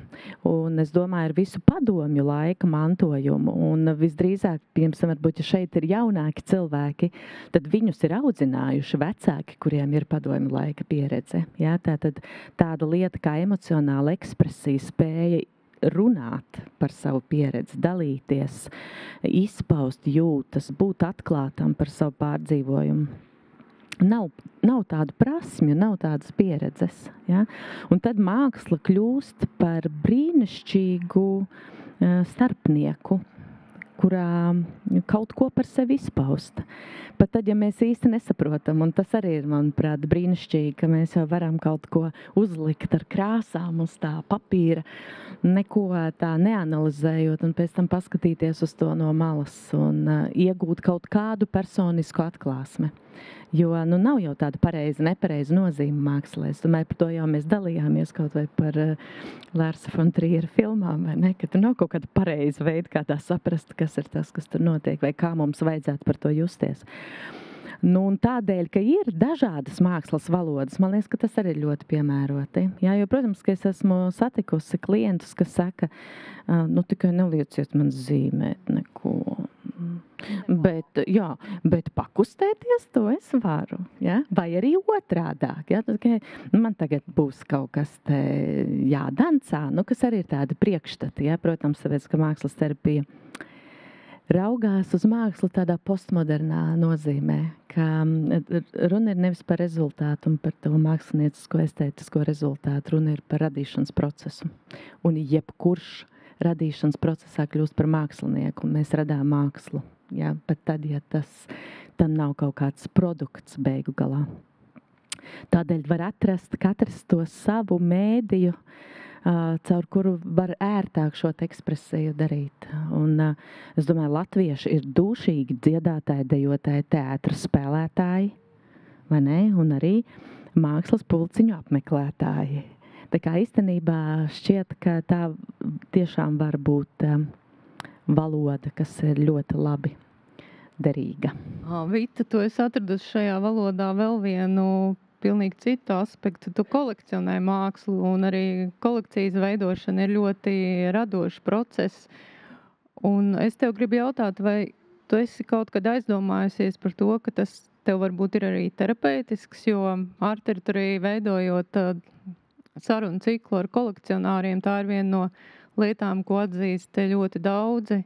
Speaker 3: Un es domāju, ar visu padomju laika mantojumu, un visdrīzāk, piemēram, varbūt, ja šeit ir jaunāki cilvēki, tad viņus ir audzinājuši vecāki, kuriem ir padomju laika pieredze. Ja? Tāda lieta kā emocionāla ekspresija, spēja runāt par savu pieredzi, dalīties, izpaust jūtas, būt atklātam par savu pārdzīvojumu. Nav tādu prasmju, nav tādas pieredzes. Ja? Un tad māksla kļūst par brīnišķīgu starpnieku, kurā kaut ko par sevi izpaust. Pat tad, ja mēs īsti nesaprotam, un tas arī ir, manuprāt, brīnišķīgi, ka mēs jau varam kaut ko uzlikt ar krāsām uz tā papīra, neko tā neanalizējot, un pēc tam paskatīties uz to no malas un iegūt kaut kādu personisku atklāsmi. Jo nav jau tāda pareiza, nepareiza nozīme mākslā. Es domāju, par to jau mēs dalījāmies kaut vai par Lārsa von Triera filmām, vai ne? Ka tur nav kaut kāda pareiza veida, kā tā saprast, kas ir tas, kas tur notiek, vai kā mums vajadzētu par to justies. Nu, un tādēļ, ka ir dažādas mākslas valodas, man liekas, ka tas arī ir ļoti piemēroti. Jā, jo, protams, ka es esmu satikusi klientus, kas saka, tikai nelieciet man zīmēt neko. Bet pakustēties to es varu, ja? Vai arī otrādāk. Ja? Man tagad būs kaut kas te jādancā, kas arī ir tāda priekšstata. Ja? Protams, tāpēc, ka mākslas terapija raugās uz mākslu tādā postmodernā nozīmē, ka runa ir nevis par rezultātu un par to māksliniecisko estētisko rezultātu, runa ir par radīšanas procesu. Un jebkurš radīšanas procesā kļūst par mākslinieku, un mēs radām mākslu. Ja, pat tad, ja tam nav kaut kāds produkts beigu galā. Tādēļ var atrast katrs to savu mēdīju, caur kuru var ērtāk šo ekspresiju darīt. Un es domāju, latvieši ir dūšīgi dziedātāji, dejotāji, teātra spēlētāji, vai ne? Un arī mākslas pulciņu apmeklētāji. Tā kā īstenībā šķiet, ka tā tiešām var būt valoda, kas ir ļoti labi derīga.
Speaker 1: Vita, tu esi atradusi šajā valodā vēl vienu pilnīgi citu aspektu. Tu kolekcionē mākslu, un arī kolekcijas veidošana ir ļoti radošs process. Un es tev gribu jautāt, vai tu esi kaut kad aizdomājusies par to, ka tas tev varbūt ir arī terapeitisks, jo arteri veidojot sarunu ciklu ar kolekcionāriem. Tā ir viena no lietām, ko atzīst ļoti daudzi,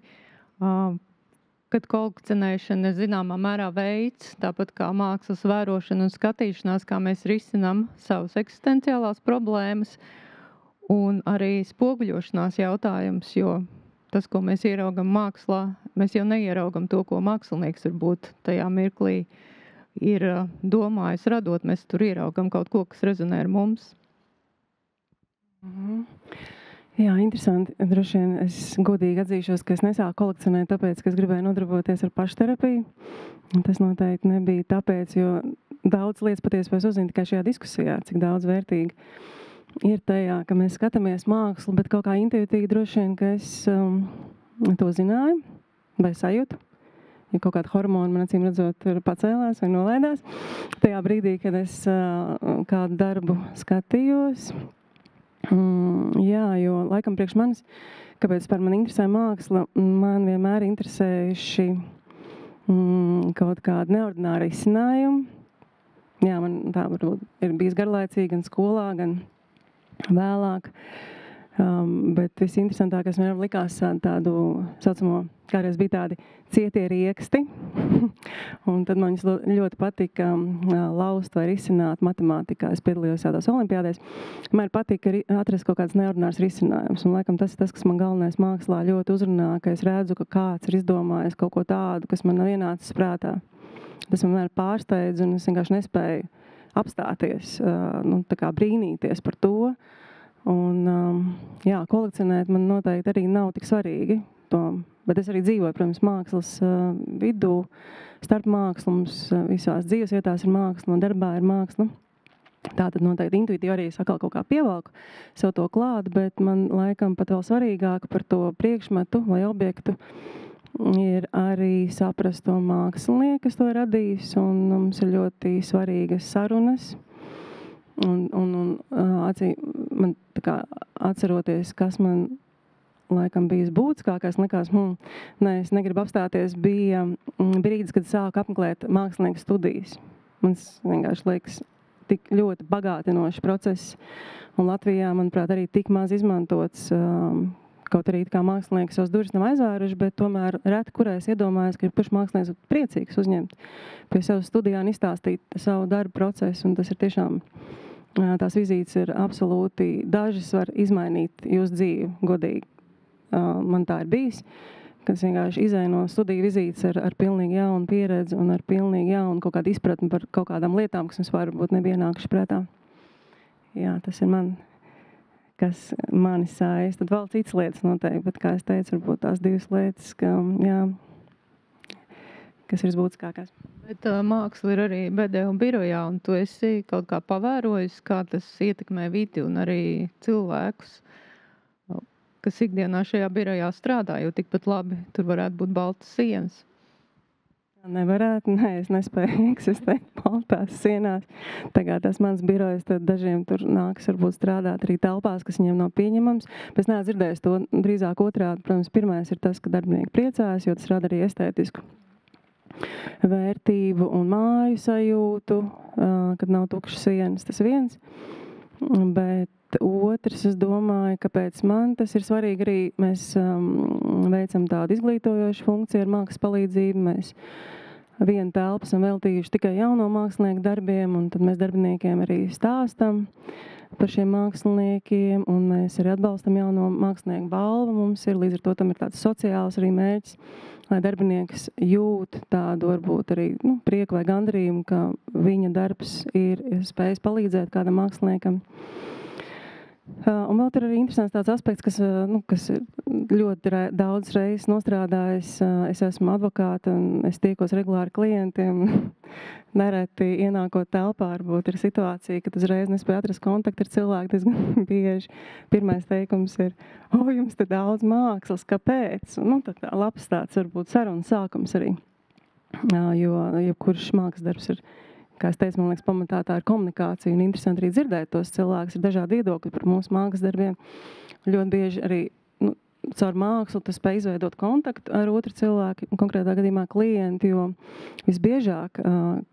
Speaker 1: kad kolekcionēšana ir zināmā mērā veids, tāpat kā mākslas vērošana un skatīšanās, kā mēs risinām savas eksistenciālās problēmas, un arī spoguļošanās jautājums, jo tas, ko mēs ieraugam mākslā, mēs jau neieraugam to, ko mākslinieks varbūt tajā mirklī ir domājis radot, mēs tur ieraugam kaut ko, kas rezonē ar mums.
Speaker 7: Jā, interesanti. Droši vien es godīgi atzīšos, ka es nesāku kolekcionēt tāpēc, ka es gribēju nodarboties ar pašterapiju. Tas noteikti nebija tāpēc, jo daudz lietas patiesībā uzzinu tikai šajā diskusijā, cik daudz vērtīgi ir tajā, ka mēs skatāmies mākslu, bet kaut kā intuitīvi droši vien, ka es to zināju vai sajūtu. Ja kaut kāda hormona man acīm redzot pacēlās vai nolaidās. Tajā brīdī, kad es kādu darbu skatījos, jā, jo laikam priekš manis, kāpēc par mani interesē māksla, man vienmēr interesējuši kaut kādi neordināri izcinājumi. Jā, man tā varbūt ir bijis garlaicīgi gan skolā, gan vēlāk. Bet visinteresantākais man likās tādu saucamo, kādreiz bija tādi cietie rieksti. Un tad man ļoti patika laust vai risināt matemātikā. Es piedalījos tādās olimpiādēs. Man patika atrast kaut kāds neordinārs risinājums. Un laikam tas ir tas, kas man galvenais mākslā ļoti uzrunā, ka es redzu, ka kāds ir izdomājis kaut ko tādu, kas man nav ienācis prātā. Tas man vienmēr pārsteidz, un es vienkārši nespēju apstāties, tā kā brīnīties par to. Un, jā, kolekcionēt man noteikti arī nav tik svarīgi to, bet es arī dzīvoju, protams, mākslas vidū, starp mākslu, mums visās dzīves vietās ir māksla, un darbā ir māksla. Tātad noteikti intuitīvi arī es atkal kaut kā pievalku sev to klāt, bet man laikam pat vēl svarīgāk par to priekšmetu vai objektu ir arī saprast to mākslinieku, kas to ir radījis, un mums ir ļoti svarīgas sarunas. Man tā kā atceroties, kas man laikam bijis būtiskākais, likās, nē, es negribu apstāties, bija brīdis, kad sāku apmeklēt mākslinieku studijas. Man vienkārši liekas tik ļoti bagātinošs process, un Latvijā, manuprāt, arī tik maz izmantots, kaut arī kā mākslinieki savas durvis nav aizvēruši, bet tomēr reti, kurais iedomājas, ka ir paši mākslinieks priecīgs uzņemt pie savas studijā un izstāstīt savu darbu procesu, un tas ir tiešām, tās vizītes ir absolūti, dažas var izmainīt jūsu dzīvi, godīgi. Man tā ir bijis, kad es vienkārši izēju no studiju vizītes ar pilnīgi jaunu pieredzi un ar pilnīgi jaunu kaut kādu izpratni par kaut kādām lietām, kas mums varbūt nebija nākuši prātā. Jā, tas ir kas mani saist. Tad vēl citas lietas noteikti, bet, kā es teicu, varbūt tās divas lietas, kas ir visbūtiskākās.
Speaker 1: Bet māksla ir arī BDO birojā, un tu esi kaut kā pavērojis, kā tas ietekmē vidi un arī cilvēkus, kas ikdienā šajā birojā strādā, jo tikpat labi tur varētu būt baltas sienas.
Speaker 7: Nevarētu, es nespēju eksistēt baltās sienās. Tagad tas mans birojs, tad dažiem tur nāks varbūt strādāt arī telpās, kas viņiem nav pieņemams. Bet es neesmu dzirdējis to drīzāk otrādi. Protams, pirmais ir tas, ka darbinieki priecājas, jo tas rada arī estētisku vērtību un māju sajūtu, kad nav tukšas sienas, tas viens. Bet otrs, es domāju, kāpēc man tas ir svarīgi arī, mēs veicam tādu izglītojošu funkciju ar mākslas palīdzību, mēs vienu telpu esam veltījuši tikai jauno mākslinieku darbiem, un tad mēs darbiniekiem arī stāstam par šiem māksliniekiem, un mēs arī atbalstam jauno mākslinieku balvu, mums ir, līdz ar to tam ir tāds sociāls arī mērķis, lai darbinieks jūt tādu varbūt arī prieku vai gandarījumu, ka viņa darbs ir spējis palīdzēt kādam māksliniekam. Un vēl tur arī interesants tāds aspekts, kas ir ļoti daudz reizes nostrādājis. Es esmu advokāte un es tiekos regulāri klientiem. Nereti ienākot telpā, varbūt ir situācija, kad uzreiz nespēju atrast kontaktu ar cilvēku diezgan bieži. Pirmais teikums ir, jums te daudz mākslas, kāpēc? Tad labs tāds varbūt sarunas sākums arī. Jo jebkurš mākslas darbs ir, kā es teicu, man liekas, pamatā tā ir komunikācija un interesanti arī dzirdēt tos cilvēkus. Ir dažādi viedokļi par mūsu mākslas darbiem. Ļoti bieži arī caur mākslu tu spēj izveidot kontaktu ar otru cilvēku, konkrētā gadījumā klientu, jo visbiežāk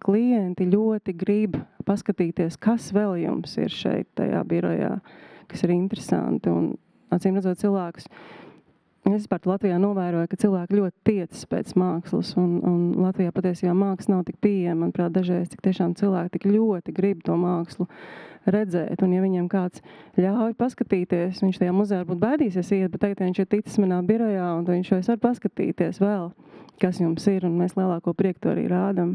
Speaker 7: klienti ļoti grib paskatīties, kas vēl jums ir šeit tajā birojā, kas ir interesanti. Un, acīm redzot, cilvēkus, es vispār Latvijā novēroju, ka cilvēki ļoti tiecas pēc mākslas, un Latvijā patiesībā māksla nav tik pieejama. Manuprāt, dažreiz tik tiešām cilvēki tik ļoti grib to mākslu redzēt, un ja viņam kāds ļauj paskatīties, viņš tajā muzejā varbūt baidīsies iet, bet tagad viņš ir ticis manā birojā, un viņš vairs var paskatīties vēl, kas jums ir, un mēs lielāko prieku to arī rādam.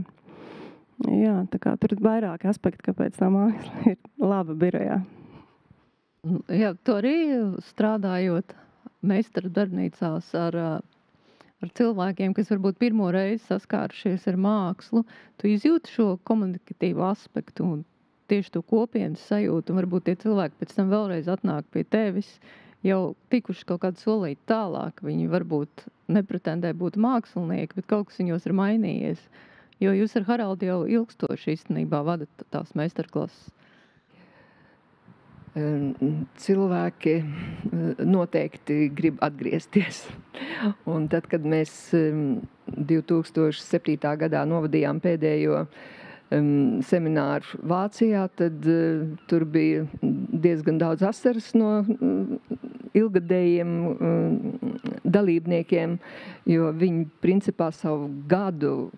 Speaker 7: Jā, tā kā tur ir vairāki aspekti, kāpēc tā māksla ir laba birojā.
Speaker 1: Jā, tu arī strādājot meistaru darbnīcās ar cilvēkiem, kas varbūt pirmo reizi saskārušies ar mākslu, tu izjūti šo komunikatīvu aspektu un tieši to kopienas sajūtu, un varbūt tie cilvēki pēc tam vēlreiz atnāk pie tevis, jau tikuši kaut kādu solīti tālāk. Viņi varbūt nepretendē būt mākslinieki, bet kaut kas viņos ir mainījies. Jo jūs ar Haraldu jau ilgstoši īstenībā vadat tās meistarklases.
Speaker 5: Cilvēki noteikti grib atgriezties. Un tad, kad mēs 2007. gadā novadījām pēdējo semināru Vācijā, tad tur bija diezgan daudz asaras no ilgadējiem dalībniekiem, jo viņi principā savu gadu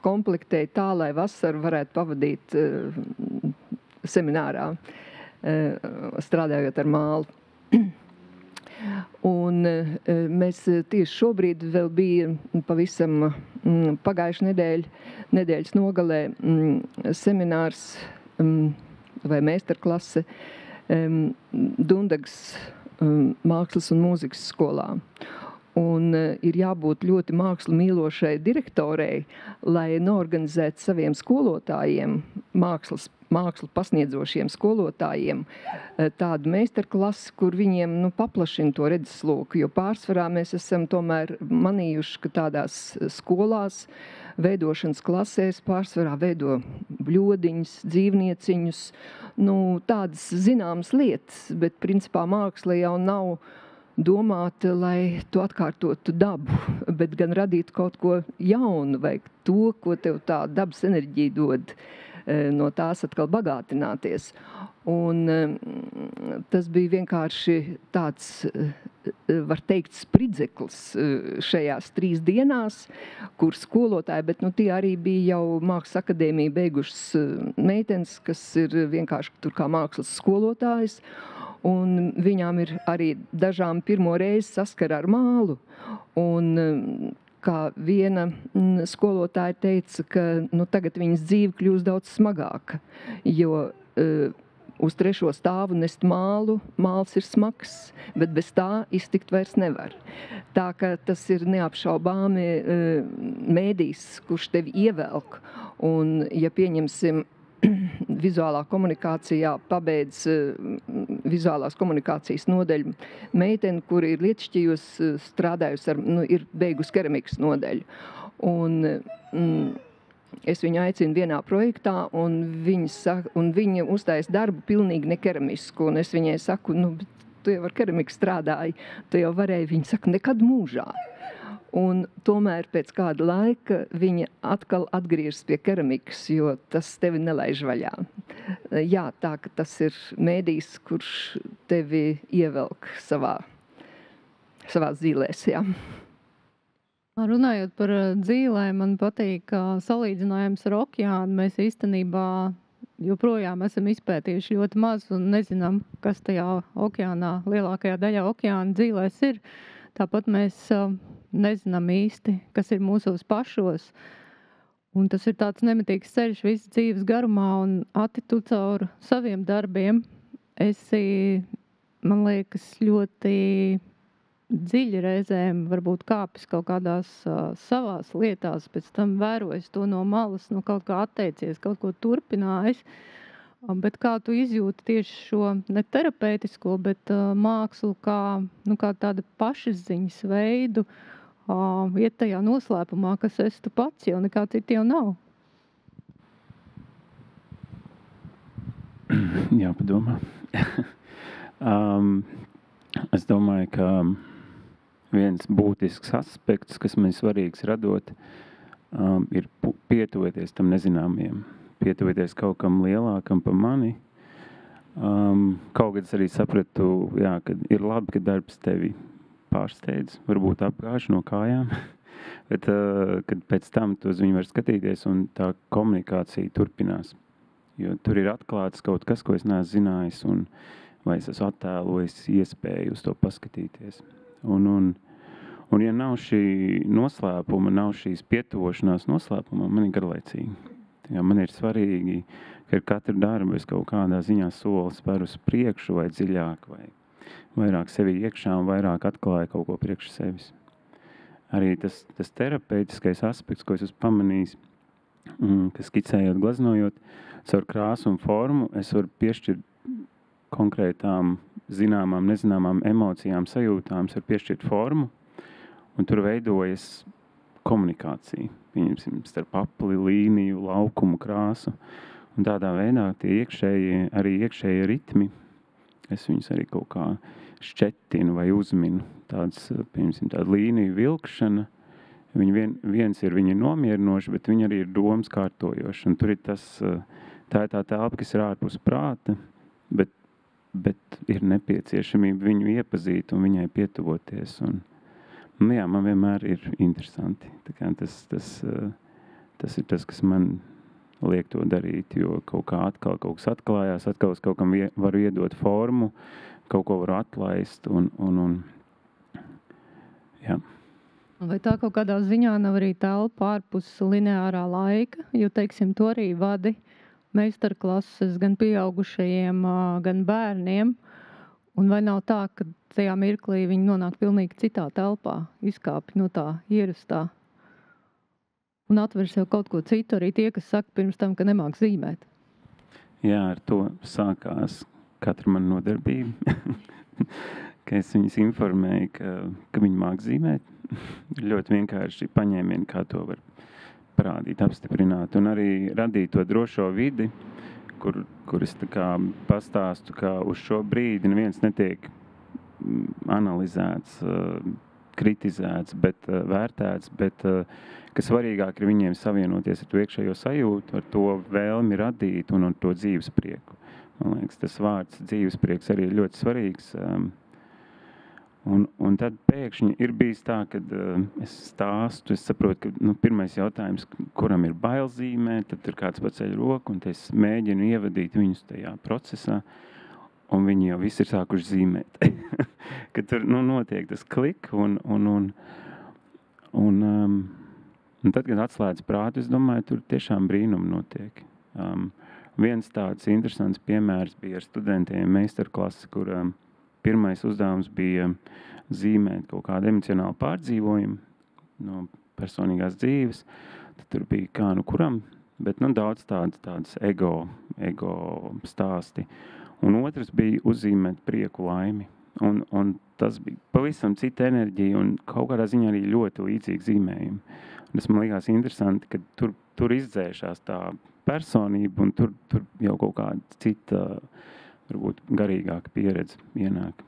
Speaker 5: komplektēja tā, lai vasaru varētu pavadīt seminārā, strādājot ar mālu. Un mēs tieši šobrīd vēl bija pavisam pagājuši nedēļas nogalē seminārs vai meistarklase Dundagas mākslas un mūzikas skolā. Un ir jābūt ļoti mākslu mīlošai direktorei, lai noorganizētu saviem skolotājiem, mākslu pasniedzošiem skolotājiem, tādu meistarklasi, kur viņiem paplašina to redzesloku, jo pārsvarā mēs esam tomēr manījuši, ka tādās skolās, veidošanas klasēs pārsvarā veido bļodiņus, dzīvnieciņus, tādas zināmas lietas, bet principā māksla jau nav domāt, lai tu atkārtotu dabu, bet gan radītu kaut ko jaunu vai to, ko tev tā dabas enerģija dod, no tās atkal bagātināties. Un tas bija vienkārši tāds, var teikt, spridzeklis šajās 3 dienās, kur skolotāji, bet tie arī bija jau Mākslas akadēmiju beigušas meitenes, kas ir vienkārši tur kā mākslas skolotājs. Un viņām ir arī dažām pirmo reizi saskara ar mālu. Un kā viena skolotāja teica, ka tagad viņas dzīve kļūst daudz smagāka, jo uz 3. stāvu nest mālu, māls ir smags, bet bez tā iztikt vairs nevar. Tā ka tas ir neapšaubāmi mēdījis, kurš tevi ievelk. Un ja pieņemsim vizuālā komunikācijā pabeidz vizuālās komunikācijas nodeļu meiteni, kur ir Lietišķījos strādājusi ir beigus keramikas nodeļu. Un es viņu aicinu vienā projektā, un viņa uztaisa darbu pilnīgi nekeramisku. Un es viņai saku, tu jau ar keramiku strādāji, tu jau varēji. Viņa saka, nekad mūžā. Un tomēr pēc kāda laika viņa atkal atgriežas pie keramikas, jo tas tevi nelaiž vaļā. Jā, tā ka tas ir mēdījis, kurš tevi ievelk savā dzīlēs, jā.
Speaker 1: Runājot par dzīlēm, man patīk salīdzinājums ar okeānu. Mēs īstenībā joprojām esam izpētījuši ļoti maz un nezinām, kas tajā okeānā, lielākajā daļā okeāna dzīlēs ir. Tāpat mēs nezinām īsti, kas ir mūsos pašos. Un tas ir tāds nemitīgs ceļš visas dzīves garumā, un Ati, tu caur saviem darbiem esi, man liekas, ļoti dziļi reizēm varbūt kāpis kaut kādās savās lietās, pēc tam vērojis to no malas, kaut kā atteicies, kaut ko turpinājis. Bet kā tu izjūti tieši šo ne terapeitisko, bet mākslu kā tāda pašizziņas veidu, iet tajā noslēpumā, kas esi tu pats, jo nekā cita jau nav?
Speaker 2: Jāpadomā. Es domāju, ka viens būtisks aspekts, kas man ir svarīgs radot, ir pietuvoties tam nezināmajam, pietuvoties kaut kam lielākam par mani. Kaut kad es arī sapratu, jā, ka ir labi, ka darbs tevi pārsteidz, varbūt apgāž no kājām, bet kad pēc tam tu uz viņu var skatīties un tā komunikācija turpinās. Jo tur ir atklāts kaut kas, ko es neesmu zinājis, un vai es esmu attēlojis iespēju uz to paskatīties. Un ja nav šī noslēpuma, nav šīs pietuvošanās noslēpuma, man ir garlaicīgi. Jā, man ir svarīgi, ka ar katru darbu es kaut kādā ziņā solis par uz priekšu vai dziļāk, vai vairāk sevi iekšā un vairāk atklāju kaut ko priekš sevis. Arī tas terapeitiskais aspekts, ko es esmu pamanījis, ka skicējot, glaznojot, caur krāsu un formu, es varu piešķirt konkrētām, zināmām, nezināmām emocijām, sajūtām, es varu piešķirt formu, un tur veidojas komunikācija, pieņemsim, starp apli, līniju, laukumu, krāsu, un tādā veidā tie iekšējie ritmi, es viņus arī kaut kā šķetinu vai uzminu, pieņemsim, tāda līniju vilkšana, viens ir viņi nomierinoši, bet viņi arī ir domas kārtojoši, un tur ir tā ir tā telpa, kas ir ārpus prāta, bet ir nepieciešamība viņu iepazīt un viņai pietuvoties, un jā, man vienmēr ir interesanti. Tā kā tas ir tas, kas man liek to darīt, jo kaut kā atkal kaut kas atklājās, atkal es kaut kam varu iedot formu, kaut ko varu atlaist, un jā.
Speaker 1: Vai tā kaut kādā ziņā nav arī telpa ārpus lineārā laika, jo, teiksim, to arī vadi meistarklases gan pieaugušajiem, gan bērniem, un vai nav tā, ka tajā mirklī viņi nonāk pilnīgi citā telpā, izkāpj no tā ierastā un atver sev kaut ko citu, arī tie, kas saka pirms tam, ka nemāk zīmēt?
Speaker 2: Jā, ar to sākās katra man nodarbība, ka es viņus informēju, ka viņi māk zīmēt. Ļoti vienkārši paņēmieni, kā to var parādīt, apstiprināt, un arī radīt to drošo vidi, kur es tā kā pastāstu, ka uz šo brīdi neviens netiek analizēts, kritizēts, bet vērtēts, bet ka svarīgāk ir viņiem savienoties ar to iekšējo sajūtu, ar to vēlmi radīt un ar to dzīves prieku. Man liekas, tas vārds dzīves prieks arī ir ļoti svarīgs. Un tad pēkšņi ir bijis tā, kad es stāstu, es saprotu, ka pirmais jautājums, kuram ir bail zīmēt, tad tur kāds paceļ roku, un es mēģinu ievadīt viņus tajā procesā, un viņi jau visi ir sākuši zīmēt. Kad tur notiek tas klik, un tad, kad atslēdz prātu, es domāju, tur tiešām brīnumi notiek. Viens tāds interesants piemērs bija ar studentiem meistarklasi, kur pirmais uzdevums bija zīmēt kaut kādu emocionālu pārdzīvojumu no personīgās dzīves. Tad tur bija kā kuram, bet daudz tādas ego stāsti. Un otrs bija uzzīmēt prieku, laimi. Un tas bija pavisam cita enerģija un kaut kādā ziņā arī ļoti līdzīgi zīmējumi. Un tas man likās interesanti, ka tur izdzēšās tā personība un tur jau kaut kāda cita, varbūt garīgāka pieredze ienāk.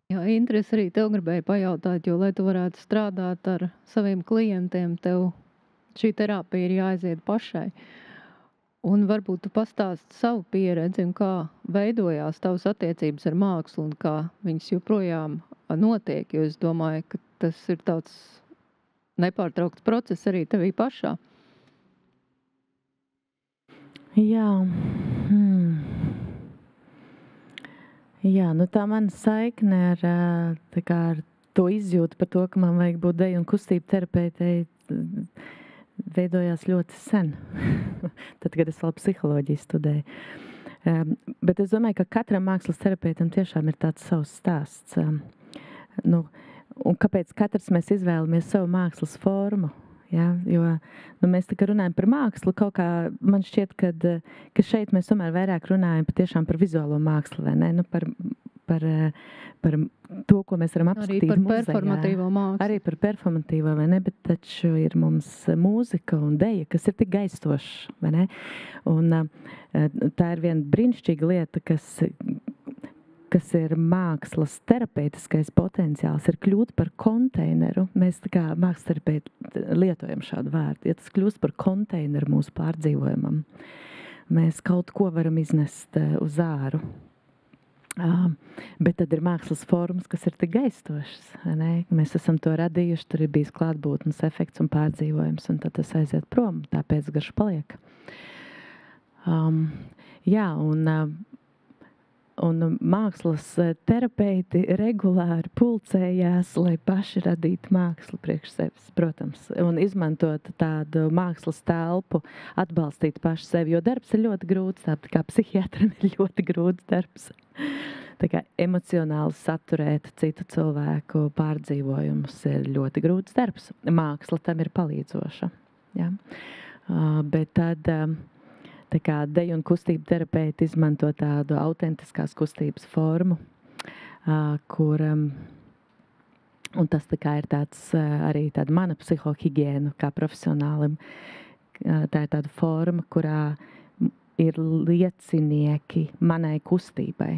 Speaker 1: Jā, Indres, arī tev gribēju pajautāt, jo, lai tu varētu strādāt ar saviem klientiem, tev šī terapija ir jāaiziet pašai. Un varbūt tu pastāsti savu pieredzi un kā veidojās tavas attiecības ar mākslu un kā viņas joprojām notiek, jo es domāju, ka tas ir tāds nepārtraukts process arī tevī pašā.
Speaker 3: Jā. Jā, tā mana saikne ar to izjūtu par to, ka man vajag būt deju un kustību terapeitei, veidojās ļoti sen. Tad, kad es vēl psiholoģiju studēju. Bet es domāju, ka katram mākslas terapeitam tiešām ir tāds savs stāsts. Un kāpēc katrs mēs izvēlamies savu mākslas formu? Ja, jo mēs tikai runājam par mākslu, kaut kā man šķiet, ka šeit mēs tomēr vairāk runājam patiešām par vizuālo mākslu, vai ne? Par to, ko mēs varam apskatīt
Speaker 1: muzejā. Arī par
Speaker 3: muzejā.
Speaker 1: Performatīvo mākslu.
Speaker 3: Arī par performatīvo, vai ne? Bet taču ir mums mūzika un deja, kas ir tik gaistoša, vai ne? Un tā ir viena brīnišķīga lieta, kas kas ir mākslas terapeitiskais potenciāls, ir kļūt par konteineru. Mēs tā kā mākslas terapeiti lietojam šādu vārdu. Ja tas kļūst par konteineru mūsu pārdzīvojumam, mēs kaut ko varam iznest uz āru. Bet tad ir mākslas formas, kas ir tik gaistošas. Ne? Mēs esam to radījuši, tur ir bijis klātbūtnes efekts un pārdzīvojums, un tad tas aiziet prom, tāpēc garš paliek. Un mākslas terapeiti regulāri pulcējās, lai paši radītu mākslu priekš sevis, protams, un izmantot tādu mākslas telpu, atbalstīt paši sevi, jo darbs ir ļoti grūts, tāpat kā psihiatram ir ļoti grūts darbs. Tā kā emocionāli saturēt citu cilvēku pārdzīvojumus ir ļoti grūts darbs. Māksla tam ir palīdzoša. Ja? Bet tad tā kā deju un kustību terapeiti izmanto tādu autentiskās kustības formu, kur, un tas tā kā ir tāds, arī tāda mana psihohigiēna kā profesionālim, tā ir tāda forma, kurā ir liecinieki manai kustībai.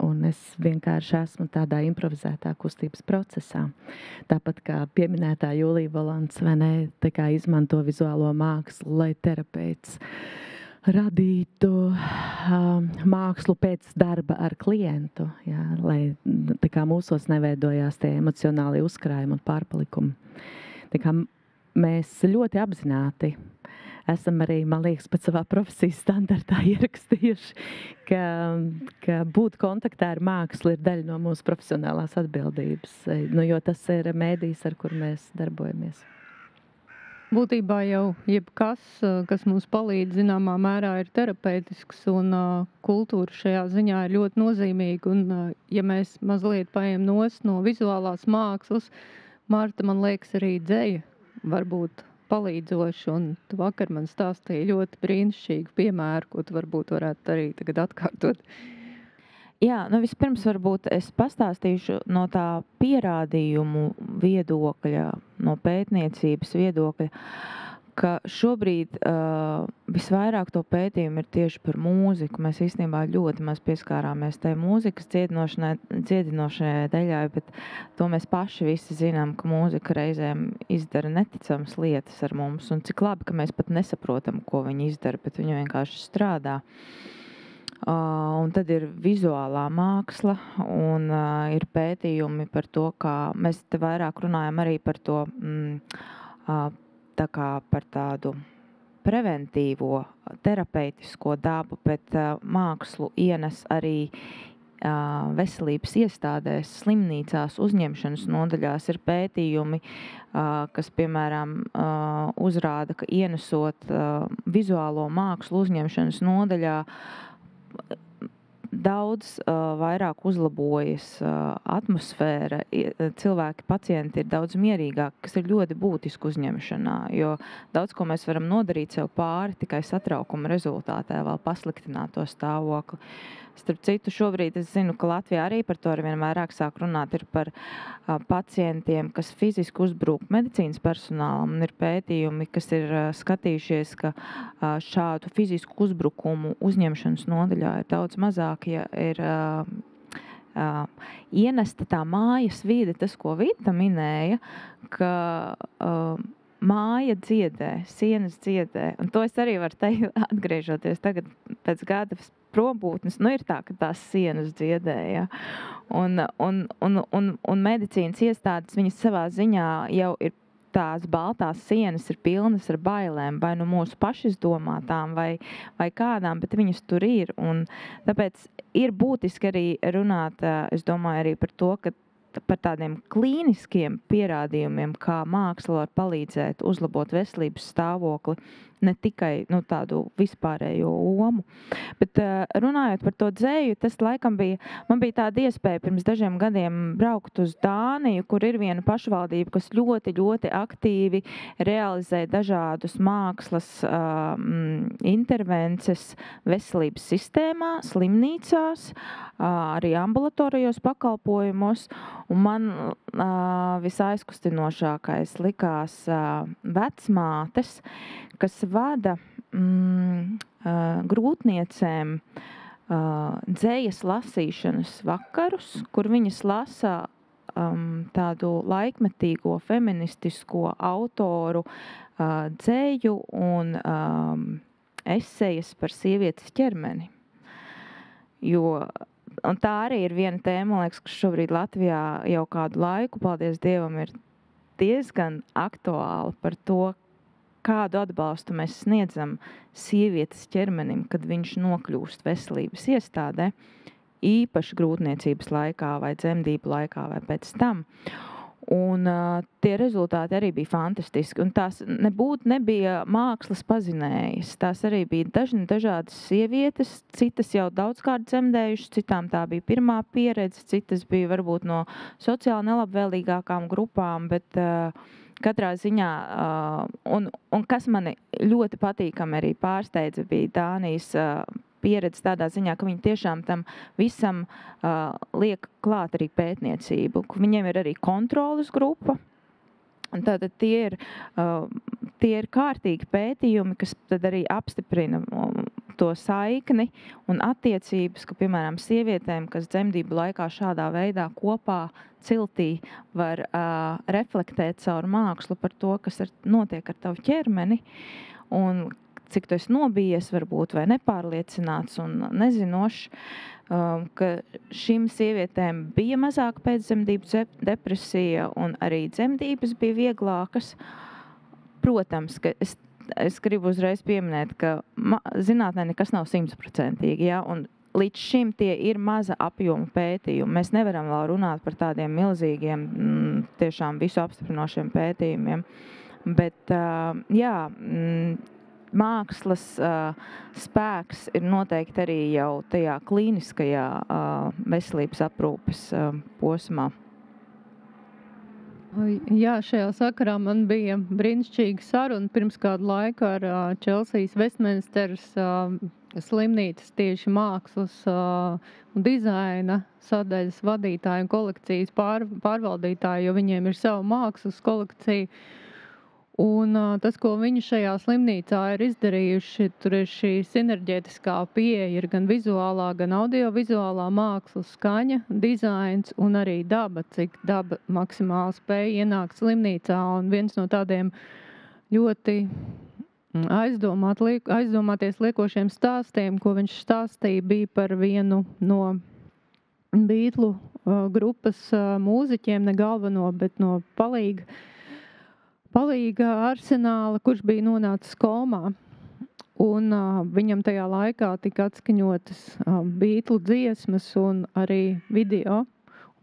Speaker 3: Un es vienkārši esmu tādā improvizētā kustības procesā. Tāpat kā pieminētā Jūlija Volants, vai ne, tā kā izmanto vizuālo mākslu, lai terapeits radītu mākslu pēc darba ar klientu, jā, lai tā kā mūsos neveidojās tie emocionāli uzkrājumi un pārpalikumi. Tā kā mēs ļoti apzināti esam arī, man liekas, pēc savā profesijas standartā ierakstījuši, ka būt kontaktā ar mākslu ir daļa no mūsu profesionālās atbildības, jo tas ir mēdījis, ar kur mēs darbojamies.
Speaker 1: Būtībā jau jebkas, kas mums palīdz, zināmā mērā ir terapeitisks, un kultūra šajā ziņā ir ļoti nozīmīga. Un, ja mēs mazliet paejam nost no vizuālās mākslas, Marta, man liekas, arī dzeja var būt palīdzoši, un tu vakar man stāstīji ļoti brīnišķīgu piemēru, ko tu varbūt varētu arī tagad atkārtot.
Speaker 4: Jā, vispirms varbūt es pastāstīšu no tā pierādījumu viedokļa, no pētniecības viedokļa, ka šobrīd visvairāk to pētījumu ir tieši par mūziku. Mēs īstenībā ļoti maz pieskārāmies tai mūzikas dziedinošajai daļai, bet to mēs paši visi zinām, ka mūzika reizēm izdara neticamas lietas ar mums, un cik labi, ka mēs pat nesaprotam, ko viņi izdara, bet viņi vienkārši strādā. Un tad ir vizuālā māksla, un ir pētījumi par to, kā mēs te vairāk runājam arī par to, tā kā par tādu preventīvo, terapeitisko dabu, bet mākslu ienes arī veselības iestādēs, slimnīcās, uzņemšanas nodaļās. Ir pētījumi, kas, piemēram, uzrāda, ka ienesot vizuālo mākslu uzņemšanas nodaļā, daudz vairāk uzlabojas atmosfēra, cilvēki, pacienti ir daudz mierīgāki, kas ir ļoti būtiski uzņemšanā, jo daudz ko mēs varam nodarīt sev pāri tikai satraukuma rezultātā, vēl pasliktināt to stāvokli. Starp citu, šobrīd es zinu, ka Latvijā arī par to arvien vairāk sāk runāt, ir par pacientiem, kas fiziski uzbrūk medicīnas personālam, un ir pētījumi, kas ir skatījušies, ka šādu fizisku uzbrukumu uzņemšanas nodaļā ir daudz mazāk, ja ir ienesta tā mājas vide, tas, ko Vita minēja, ka māja dziedē, sienas dziedē, un to es arī varu teikt, atgriežoties tagad pēc gada probūtnes, ir tā, ka tās sienas dziedēja. Un medicīnas iestādes, viņas savā ziņā jau ir tās baltās sienas ir pilnas ar bailēm, vai nu mūsu pašizdomātām, vai kādām, bet viņas tur ir. Un tāpēc ir būtiski arī runāt, es domāju, arī par to, ka par tādiem klīniskiem pierādījumiem, kā māksla var palīdzēt uzlabot veselības stāvokli, ne tikai tādu vispārējo omu. Bet runājot par to dzeju, tas laikam man bija tāda iespēja pirms dažiem gadiem braukt uz Dāniju, kur ir viena pašvaldība, kas ļoti, ļoti aktīvi realizē dažādus mākslas intervences veselības sistēmā, slimnīcās, arī ambulatorijos pakalpojumos. Un man visaizkustinošākais likās vecmātes, kas vada grūtniecēm dzējas lasīšanas vakarus, kur viņas lasa tādu laikmetīgo feministisko autoru dzēju un esejas par sievietes ķermeni. Un tā arī ir viena tēma, man liekas, kas šobrīd Latvijā jau kādu laiku, paldies Dievam, ir diezgan aktuāla par to, kādu atbalstu mēs sniedzam sievietes ķermenim, kad viņš nokļūst veselības iestādē, īpaši grūtniecības laikā vai dzemdību laikā vai pēc tam. Un tie rezultāti arī bija fantastiski. Un tās nebija mākslas pazinējas. Tās arī bija dažādas sievietes, citas jau daudzkārt dzemdējušas, citām tā bija pirmā pieredze, citas bija varbūt no sociāli nelabvēlīgākām grupām, bet katrā ziņā, un kas mani ļoti patīkami arī pārsteidza, bija Dānijas pieredze tādā ziņā, ka viņi tiešām tam visam liek klāt arī pētniecību. Viņiem ir arī kontroles grupa. Tātad tie ir kārtīgi pētījumi, kas tad arī apstiprina to saikni un attiecības, ka, piemēram, sievietēm, kas dzemdību laikā šādā veidā kopā ciltī var reflektēt caur mākslu par to, kas notiek ar tavu ķermeni, un cik tu esi nobijies varbūt vai nepārliecināts un nezinošs, ka šīm sievietēm bija mazāk pēcdzemdību depresija un arī dzemdības bija vieglākas. Protams, ka es gribu uzreiz pieminēt, ka zinātnē nekas nav 100%, ja, un līdz šim tie ir maza apjoma pētījumi. Mēs nevaram vēl runāt par tādiem milzīgiem, tiešām visu apstiprinošiem pētījumiem, bet jā, mākslas spēks ir noteikti arī jau tajā klīniskajā veselības aprūpes posmā.
Speaker 1: Jā, šajā sakarā man bija brīnišķīga saruna pirms kādu laiku ar Čelsijas Vestminsteras slimnīcas tieši mākslas un dizaina sadaļas vadītāju un kolekcijas pārvaldītāju, jo viņiem ir sava mākslas kolekcija. Un tas, ko viņi šajā slimnīcā ir izdarījuši, tur ir šī sinerģētiskā pieeja, ir gan vizuālā, gan audiovizuālā māksla, skaņa, dizains un arī daba, cik daba maksimāli spēja ienākt slimnīcā. Un viens no tādiem ļoti aizdomāties liekošiem stāstiem, ko viņš stāstīja, bija par vienu no Beatlu grupas mūziķiem, ne galveno, bet no palīga arsenāla, kurš bija nonācis komā. Un viņam tajā laikā tika atskaņotas Beatlu dziesmas un arī video.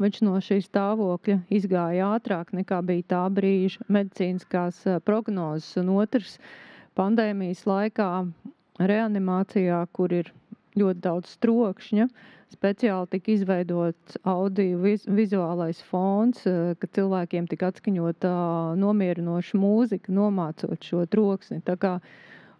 Speaker 1: Viņš no šī stāvokļa izgāja ātrāk nekā bija tā brīža medicīniskās prognozes. Un otrs, pandēmijas laikā reanimācijā, kur ir ļoti daudz trokšņa, speciāli tika izveidots audio-vizuālais fons, ka cilvēkiem tika atskaņota nomierinoša mūzika, nomācot šo troksni. Tā kā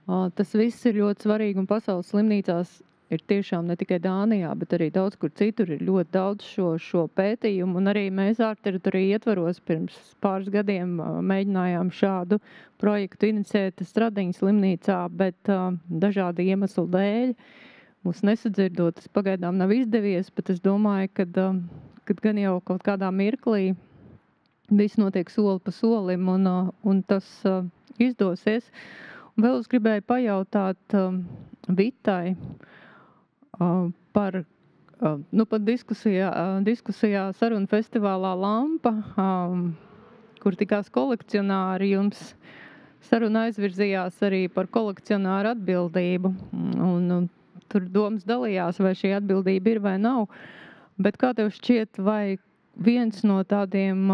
Speaker 1: tas viss ir ļoti svarīgi, un pasaules slimnīcās ir tiešām ne tikai Dānijā, bet arī daudz kur citur ir ļoti daudz šo pētījumu, un arī mēs ārteritoriju ietvaros pirms pāris gadiem mēģinājām šādu projektu iniciēt Stradiņas slimnīcā, bet dažādu iemeslu dēļ mums nesadzirdot, tas pagaidām nav izdevies, bet es domāju, kad gan jau kaut kādā mirklī viss notiek soli pa solim un tas izdosies. Un vēl es gribēju pajautāt Vitai par diskusijā Sarunu festivālā Lampa, kur tikās kolekcionāri, jums saruna aizvirzījās arī par kolekcionāru atbildību. Un tur domas dalījās, vai šī atbildība ir vai nav. Bet kā tev šķiet, vai viens no tādiem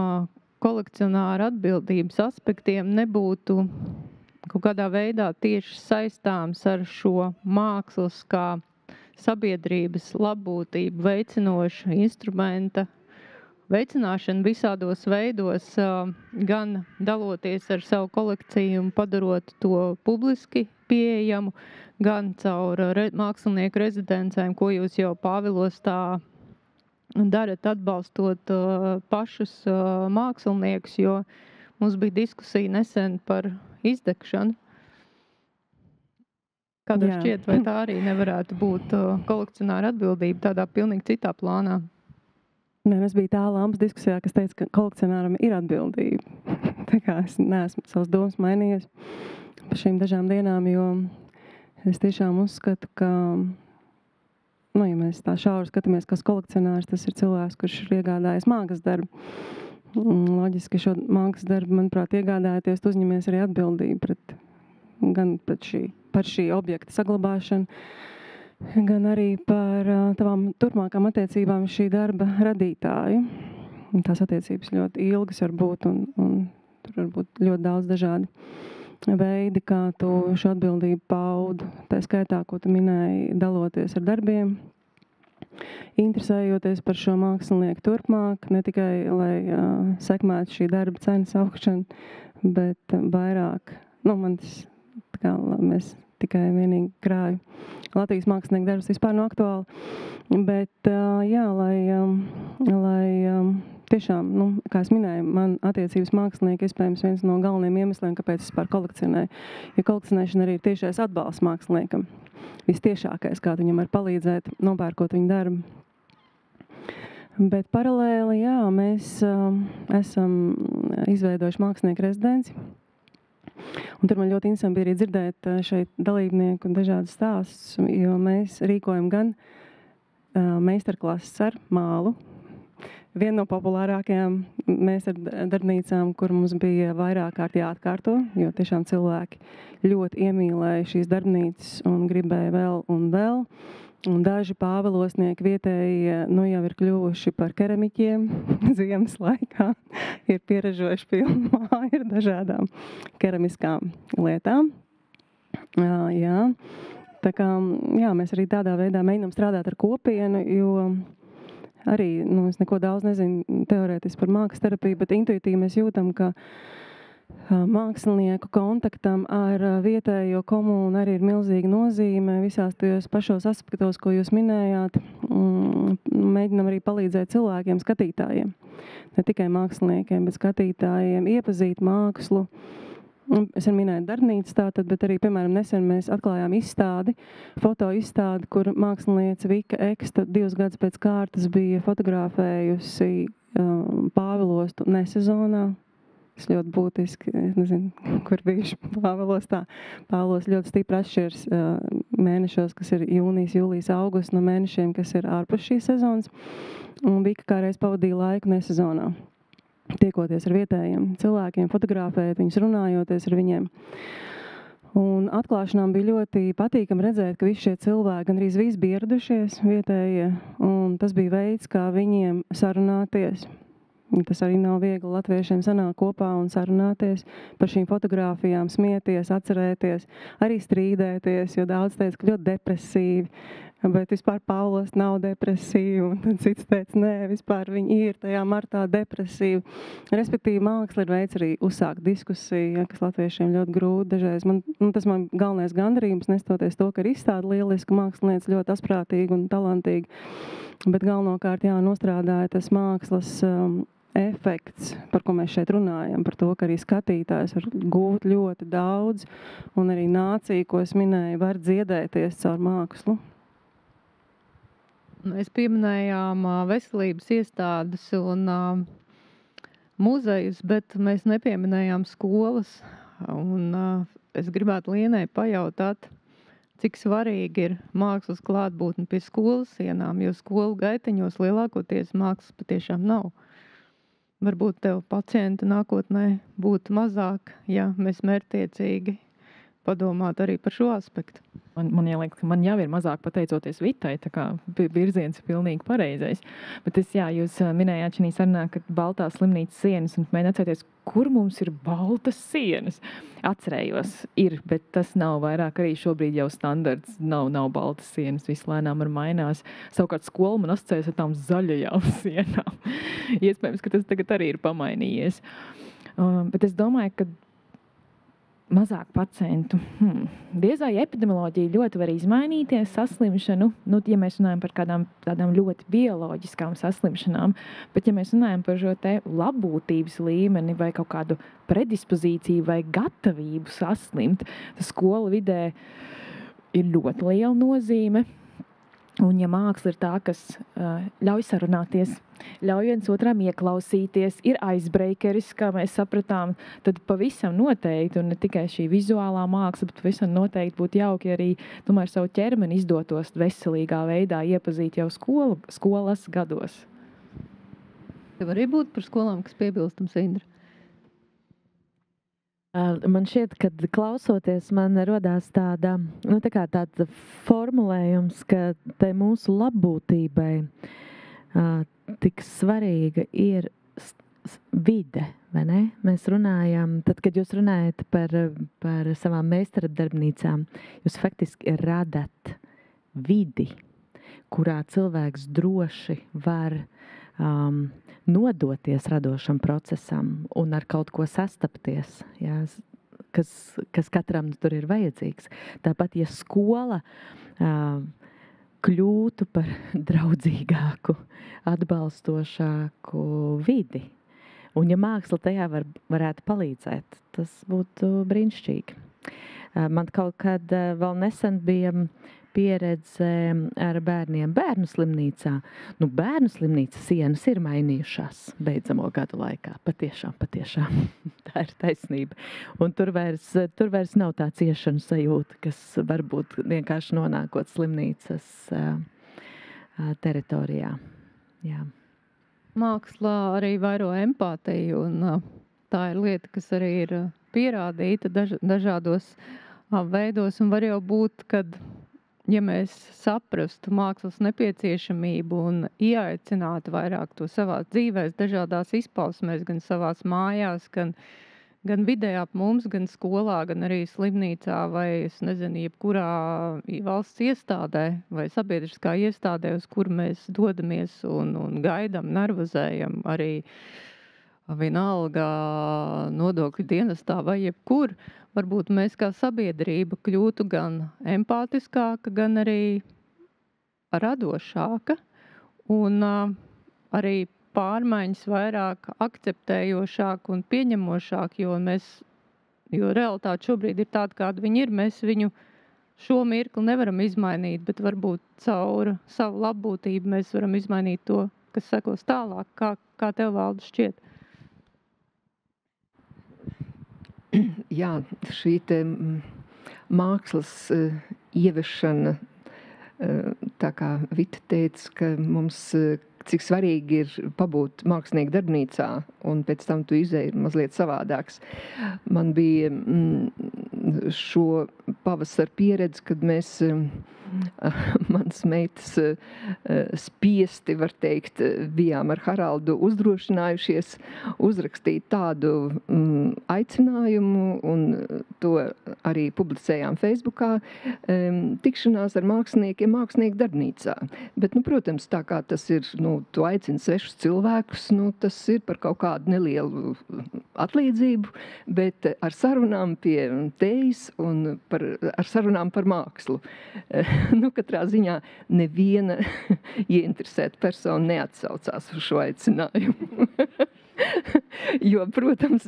Speaker 1: kolekcionāra atbildības aspektiem nebūtu kaut kādā veidā tieši saistāms ar šo mākslas kā sabiedrības labbūtību veicinošu instrumenta veicināšanu visādos veidos, gan daloties ar savu kolekciju un padarot to publiski pieejamu, gan caur mākslinieku rezidencēm, ko jūs jau Pāvilos tā darat, atbalstot pašus māksliniekus, jo mums bija diskusija nesen par izdegšanu. Kā tev
Speaker 7: Jā.
Speaker 1: šķiet, vai tā arī nevarētu būt kolekcionāra atbildība tādā pilnīgi citā plānā?
Speaker 7: Nē, es biju tā lampas diskusijā, kas teica, ka kolekcionāram ir atbildība. Tā kā es neesmu savas domas mainījusi par šīm dažām dienām, jo es tiešām uzskatu, ka, ja mēs tā šauri skatāmies, kas kolekcionārs, tas ir cilvēks, kurš ir iegādājies mākslas darbu. Loģiski šo mākslas darbu, manuprāt, iegādājoties, tu uzņemies arī atbildību gan par šī objekta saglabāšanu, gan arī par tavām turpmākām attiecībām šī darba radītāju. Un tās attiecības ļoti ilgas var būt, un tur var būt ļoti daudz dažādi veidi, kā tu šo atbildību paudu. Tā skaitā, ko tu minēji, daloties ar darbiem, interesējoties par šo mākslinieku turpmāk, ne tikai, lai sekmētu šī darba cenas augšanu, bet vairāk, man tas, mēs tikai vienīgi krāju. Latvijas mākslinieku darbs vispār nav aktuāli, bet, jā, lai tiešām, kā es minēju, man attiecības mākslinieki iespējams viens no galvenajiem iemesliem, kāpēc es vispār kolekcionēju. Jo kolekcionēšana arī ir tiešais atbalsts māksliniekam. Vistiešākais, kā viņam var palīdzēt, nopērkot viņa darbu. Bet paralēli, jā, mēs esam izveidojuši mākslinieku rezidenci. Un tur man ļoti interesanti bija arī dzirdēt šeit dalībnieku un dažādas stāstus, jo mēs rīkojam gan meistarklases ar mālu. Viena no populārākajām meistardarbnīcām, kur mums bija vairāk kārt jāatkārto, jo tiešām cilvēki ļoti iemīlēja šīs darbnīcas un gribēja vēl un vēl. Un daži pāvelosnieki vietēji jau ir kļuvuši par keramiķiem ziemas laikā, ir pieražojuši pilnu māju ar dažādām keramiskām lietām. Jā. Tā kā, jā, mēs arī tādā veidā mēģinām strādāt ar kopienu, jo arī, es neko daudz nezinu teorētiski par mākslas terapiju, bet intuitīvi mēs jūtam, ka mākslinieku kontaktam ar vietējo komūnu arī ir milzīga nozīme visās tajos pašos aspektos, ko jūs minējāt. Mēģinam arī palīdzēt cilvēkiem, skatītājiem. Ne tikai māksliniekiem, bet skatītājiem iepazīt mākslu. Es arī minēju darbnīcas tātad, bet arī, piemēram, nesen mēs atklājām izstādi, fotoizstādi, kur māksliniece Vika Eksta 2 gadus pēc kārtas bija fotografējusi Pāvilostu nesezonā. Tas ļoti būtiski, es nezinu, kur bijuši Pāvilos tā. Pāvilos ļoti stipri atšķirs mēnešos, kas ir jūnijas, jūlijas, augusts, no mēnešiem, kas ir ārpus šīs sezonas. Un Vika kādreiz pavadīja laiku nesezonā, tiekoties ar vietējiem cilvēkiem, fotografēt viņus, runājoties ar viņiem. Un atklāšanām bija ļoti patīkami redzēt, ka visi šie cilvēki gandrīz visi bija ieradušies vietējie, un tas bija veids, kā viņiem sarunāties. Tas arī nav viegli latviešiem sanāk kopā un sarunāties par šīm fotogrāfijām, smieties, atcerēties, arī strīdēties, jo daudz teica, ka ļoti depresīvi, bet vispār Pāvilos nav depresīvi, un tad cits teica, nē, vispār viņi ir tajā martā depresīvi. Respektīvi, māksla ir veids arī uzsākt diskusiju, kas latviešiem ļoti grūti dažreiz. Tas man galvenais gandarījums, nestoties to, ka ir izstāde lieliski, mākslinieci ļoti asprātīgi un talantīgi, bet galvenokārt, jā, nostrādāja tas mākslas efekts, par ko mēs šeit runājam, par to, ka arī skatītājs var gūt ļoti daudz, un arī nācija, ko es minēju, var dziedēties caur mākslu.
Speaker 1: Mēs pieminējām veselības iestādes un muzejus, bet mēs nepieminējām skolas. Un es gribētu Lienai pajautāt, cik svarīgi ir mākslas klātbūtne pie skolas sienām, jo skolu gaiteņos lielākoties mākslas patiešām nav. Varbūt tev pacienti nākotnē būtu mazāk, ja mēs mērķtiecīgi padomātu arī par šo aspektu.
Speaker 6: Man liekas, ka man jau ir mazāk pateicoties Vitai, tā kā virziens ir pilnīgi pareizais. Bet jūs minējāt šī sarunā, ka baltās slimnīcas sienas, un mēģināt atcerēties, kur mums ir baltas sienas. Atcerējos, ir, bet tas nav vairāk arī šobrīd jau standarts, nav baltas sienas, viss lēnām ar mainās. Savukārt skola man asociējas ar tām zaļajām sienām. Iespējams, ka tas tagad arī ir pamainījies. Bet es domāju, ka mazāk pacientu. Diez vai epidemioloģija ļoti var izmainīties saslimšanu, ja mēs runājam par tādām ļoti bioloģiskām saslimšanām, bet ja mēs runājam par šo te labbūtības līmeni vai kaut kādu predispozīciju vai gatavību saslimt, tad skola vidē ir ļoti liela nozīme. Un ja māksla ir tā, kas ļauj sarunāties, ļauj viens otram ieklausīties, ir icebreakeris, kā mēs sapratām, tad pavisam noteikti, un ne tikai šī vizuālā māksla, bet pavisam noteikti būtu jauki arī tomēr savu ķermeni izdotos veselīgā veidā iepazīt jau skolas gados.
Speaker 1: Tev arī būtu par skolām, kas piebilstams, Indra?
Speaker 3: Man šķiet, kad klausoties, man rodās tāda formulējums, ka te mūsu labbūtībai tik svarīga ir vide, vai ne? Mēs runājam, tad, kad jūs runājat par savām meistardarbnīcām, jūs faktiski radat vidi, kurā cilvēks droši var nodoties radošam procesam un ar kaut ko sastapties, jā, kas katram tur ir vajadzīgs. Tāpat, ja skola kļūtu par draudzīgāku, atbalstošāku vidi, un ja māksla tajā varētu palīdzēt, tas būtu brīnišķīgi. Man kaut kad vēl nesen bija pieredze ar bērniem bērnu slimnīcā. Bērnu slimnīcas sienas ir mainījušās beidzamo gadu laikā. Patiešām. Tā ir taisnība. Un tur vairs nav tā ciešanu sajūta, kas varbūt vienkārši nonākot slimnīcas teritorijā. Jā.
Speaker 1: Mākslā arī vairo empātiju, un tā ir lieta, kas arī ir pierādīta dažādos veidos, un var jau būt, kad ja mēs saprastu mākslas nepieciešamību un ieaicinātu vairāk to savās dzīvēs, dažādās izpausmēs, gan savās mājās, gan vidē ap mums, gan skolā, gan arī slimnīcā vai, es nezinu, jebkurā valsts iestādē vai sabiedriskā iestādē, uz kuru mēs dodamies un gaidam, nervozējam arī vienalga nodokļu dienestā vai jebkur. Varbūt mēs kā sabiedrība kļūtu gan empātiskāka, gan arī radošāka un arī pārmaiņas vairāk akceptējošāk un pieņemošāk, jo realitāte šobrīd ir tāda, kāda viņa ir. Mēs viņu šo mirkli nevaram izmainīt, bet varbūt caur savu labbūtību mēs varam izmainīt to, kas sekos tālāk. Kā tev, Valda, šķiet?
Speaker 5: Jā, šī te mākslas ieviešana, tā kā Vita teica, ka mums cik svarīgi ir pabūt mākslinieku darbnīcā, un pēc tam tu izēji mazliet savādāks. Man bija šo pavasaru pieredzi, kad mēs mans meitas spiesti, var teikt, bijām ar Haraldu uzdrošinājušies uzrakstīt tādu aicinājumu, un to arī publicējām Facebookā, tikšanās ar māksliniekiem mākslinieku darbnīcā. Bet, protams, tā kā tas ir, tu aicini svešus cilvēkus, tas ir par kaut kādu nelielu atlīdzību, bet ar sarunām pie tejas un ar sarunām par mākslu. Katrā ziņā neviena ieinteresēta persona neatsaucās uz šo aicinājumu. Jo, protams,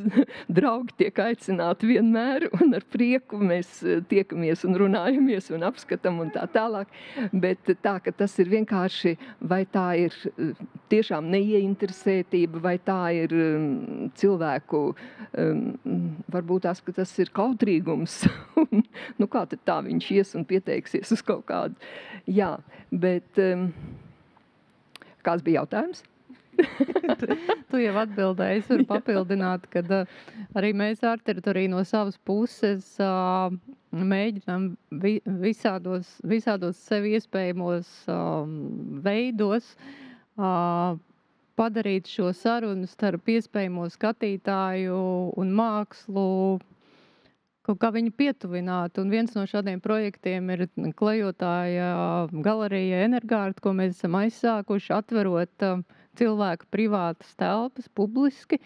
Speaker 5: draugi tiek aicināti vienmēr, un ar prieku mēs tiekamies un runājamies un apskatam un tā tālāk. Bet tā, ka tas ir vienkārši, vai tā ir tiešām neieinteresētība, vai tā ir cilvēku, varbūt tās, ka tas ir kautrīgums. Kā tad tā viņš ies un pieteiksies uz kaut kādu? Jā, bet kāds bija jautājums?
Speaker 1: Tu jau atbildēji, es varu papildināt, kad arī mēs ārteritoriju no savas puses mēģinām visādos sev iespējamos veidos padarīt šo sarunu starp iespējamo skatītāju un mākslu kaut kā viņu pietuvināt. Un viens no šādiem projektiem ir klejotāja galerija Energārta, ko mēs esam aizsākuši, atverot cilvēku privātas telpas publiski,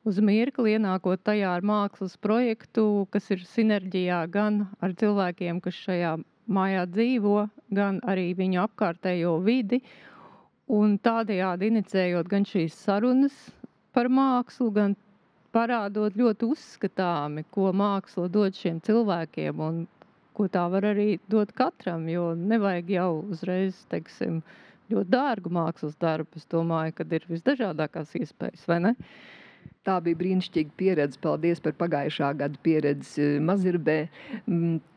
Speaker 1: uz mirkli ienākot tajā ar mākslas projektu, kas ir sinerģijā gan ar cilvēkiem, kas šajā mājā dzīvo, gan arī viņu apkārtējo vidi, un tādējādi inicējot gan šīs sarunas par mākslu, gan parādot ļoti uzskatāmi, ko māksla dod šiem cilvēkiem un ko tā var arī dot katram, jo nevajag jau uzreiz, teiksim, ļoti dārgu mākslas darbu. Es domāju, kad ir visdažādākās iespējas, vai ne?
Speaker 5: Tā bija brīnišķīga pieredze. Paldies par pagājušā gada pieredzi Mazirbē.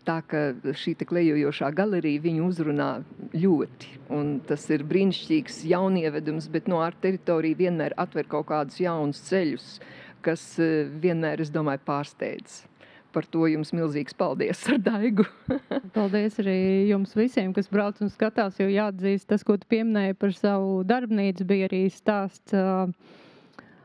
Speaker 5: Tā, ka šī te klejojošā galerija viņu uzrunā ļoti. Un tas ir brīnišķīgs jaunievedums, bet no art teritorija vienmēr atver kaut kādus jaunus ceļus, kas vienmēr, es domāju, pārsteidz. Par to jums milzīgs paldies ar Daigu.
Speaker 1: Paldies arī jums visiem, kas brauc un skatās, jo jāatzīst, tas, ko tu pieminēji par savu darbnīcu, bija arī stāsts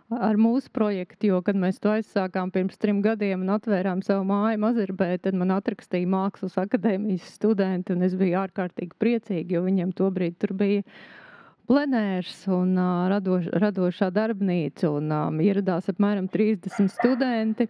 Speaker 1: ar mūsu projektu, jo, kad mēs to aizsākām pirms 3 gadiem un atvērām savu māju Mazirbē, tad man atrakstīja Mākslas akadēmijas studenti, un es biju ārkārtīgi priecīgi, jo viņiem tobrīd tur bija plenērs un radošā darbnīca, un ieradās apmēram 30 studenti.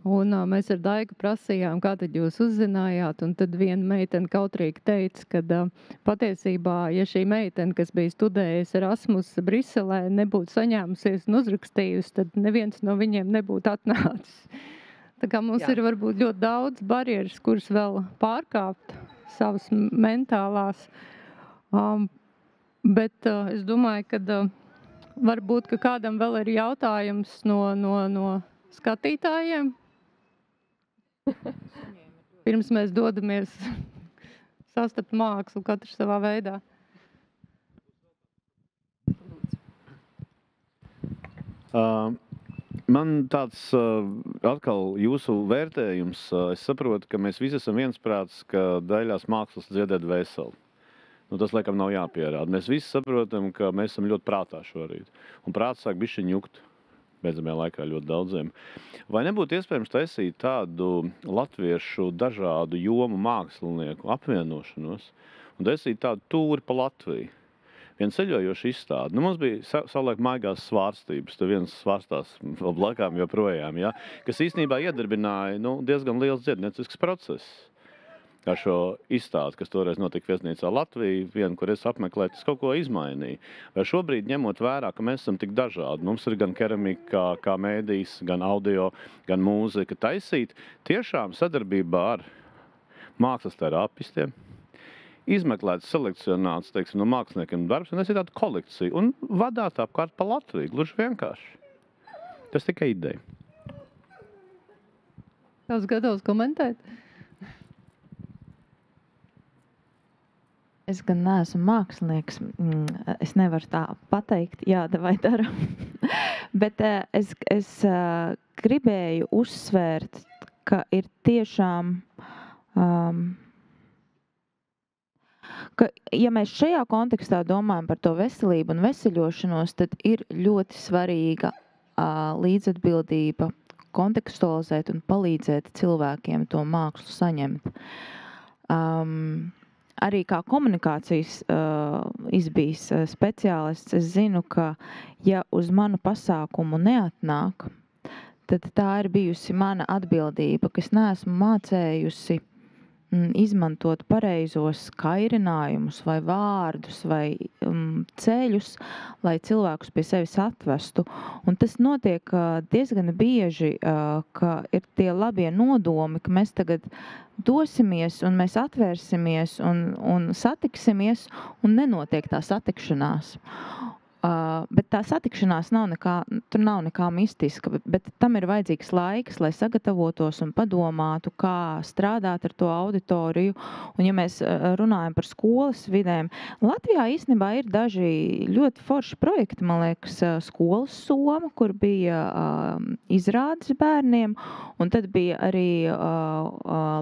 Speaker 1: Un mēs ar Daigu prasījām, kā tad jūs uzzinājāt, un tad viena meitene kautrīgi teica, ka patiesībā, ja šī meitene, kas bija studējusi Erasmus Briselē, nebūtu saņēmusies un uzrakstījusi, tad neviens no viņiem nebūtu atnācis. Tā kā mums ir varbūt ļoti daudz barjeras, kuras vēl pārkāpt savas mentālās, bet es domāju, ka varbūt, ka kādam vēl ir jautājums no skatītājiem. Pirms mēs dodamies sastapt mākslu, katrs savā veidā.
Speaker 8: Man tāds atkal jūsu vērtējums, es saprotu, ka mēs visi esam viensprāts, ka daļās mākslas dziedē dvēseli. Tas, laikam, nav jāpierāda. Mēs visi saprotam, ka mēs esam ļoti prātā šorīt. Un prāts sāk bišķiņ jukt. Beidzamajā laikā ļoti daudziem. Vai nebūtu iespējams taisīt tādu latviešu dažādu jomu mākslinieku apvienošanos un taisīt tādu tūri pa Latviju? Viena ceļojoša izstāde. Mums bija savulaik maigās svārstības, tur viens svārstās vēl blakām joprojām, ja, kas īstenībā iedarbināja diezgan liels dziedniecisks process. Ar šo izstādi, kas toreiz notika Viesnīcā Latvija, vienu, kur es apmeklēju, tas kaut ko izmainīja. Vai šobrīd, ņemot vērā, ka mēs esam tik dažādi, mums ir gan keramika, kā mēdījis, gan audio, gan mūzika taisīt, tiešām sadarbībā ar mākslas terapistiem, izmeklēts, selekcionāts, teiksim, no māksliniekiem darbs, un tas ir tāda kolekcija, un vadāt apkārt pa Latviju, gluži vienkārši. Tas tikai ideja.
Speaker 1: Tavs gatavs komentēt?
Speaker 4: Es gan neesmu mākslinieks, es nevaru tā pateikt, jāda vai dara. Bet es gribēju uzsvērt, ka ir tiešām, ka ja mēs šajā kontekstā domājam par to veselību un veseļošanos, tad ir ļoti svarīga līdzatbildība kontekstualizēt un palīdzēt cilvēkiem to mākslu saņemt. Arī kā komunikācijas izbijis speciālists, es zinu, ka ja uz manu pasākumu neatnāk, tad tā ir bijusi mana atbildība, ka es neesmu mācējusi izmantot pareizos kairinājumus vai vārdus vai ceļus, lai cilvēkus pie sevis atvestu. Un tas notiek diezgan bieži, ka ir tie labie nodomi, ka mēs tagad dosimies un mēs atvērsimies un satiksimies un nenotiek tā satikšanās. Bet tā satikšanās tur nav nekā mistiska, bet tam ir vajadzīgs laiks, lai sagatavotos un padomātu, kā strādāt ar to auditoriju. Un ja mēs runājam par skolas vidēm, Latvijā īstenībā ir daži ļoti forši projekti, man liekas, skolas soma, kur bija izrādes bērniem, un tad bija arī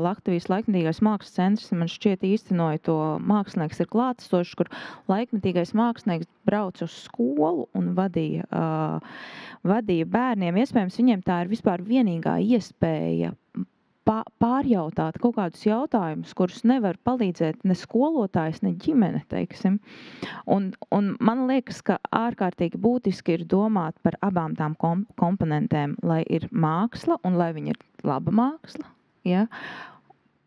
Speaker 4: Latvijas laikmetīgais mākslas centrs, man šķiet īstenoja to mākslinieks ir klātesošs, kur laikmetīgais mākslinieks brauc uz skolu un vadīja bērniem. Iespējams, viņiem tā ir vispār vienīgā iespēja pārjautāt kaut kādus jautājumus, kurus nevar palīdzēt ne skolotājs, ne ģimene, teiksim. Un man liekas, ka ārkārtīgi būtiski ir domāt par abām tām komponentēm, lai ir māksla un lai viņa ir laba māksla. Ja?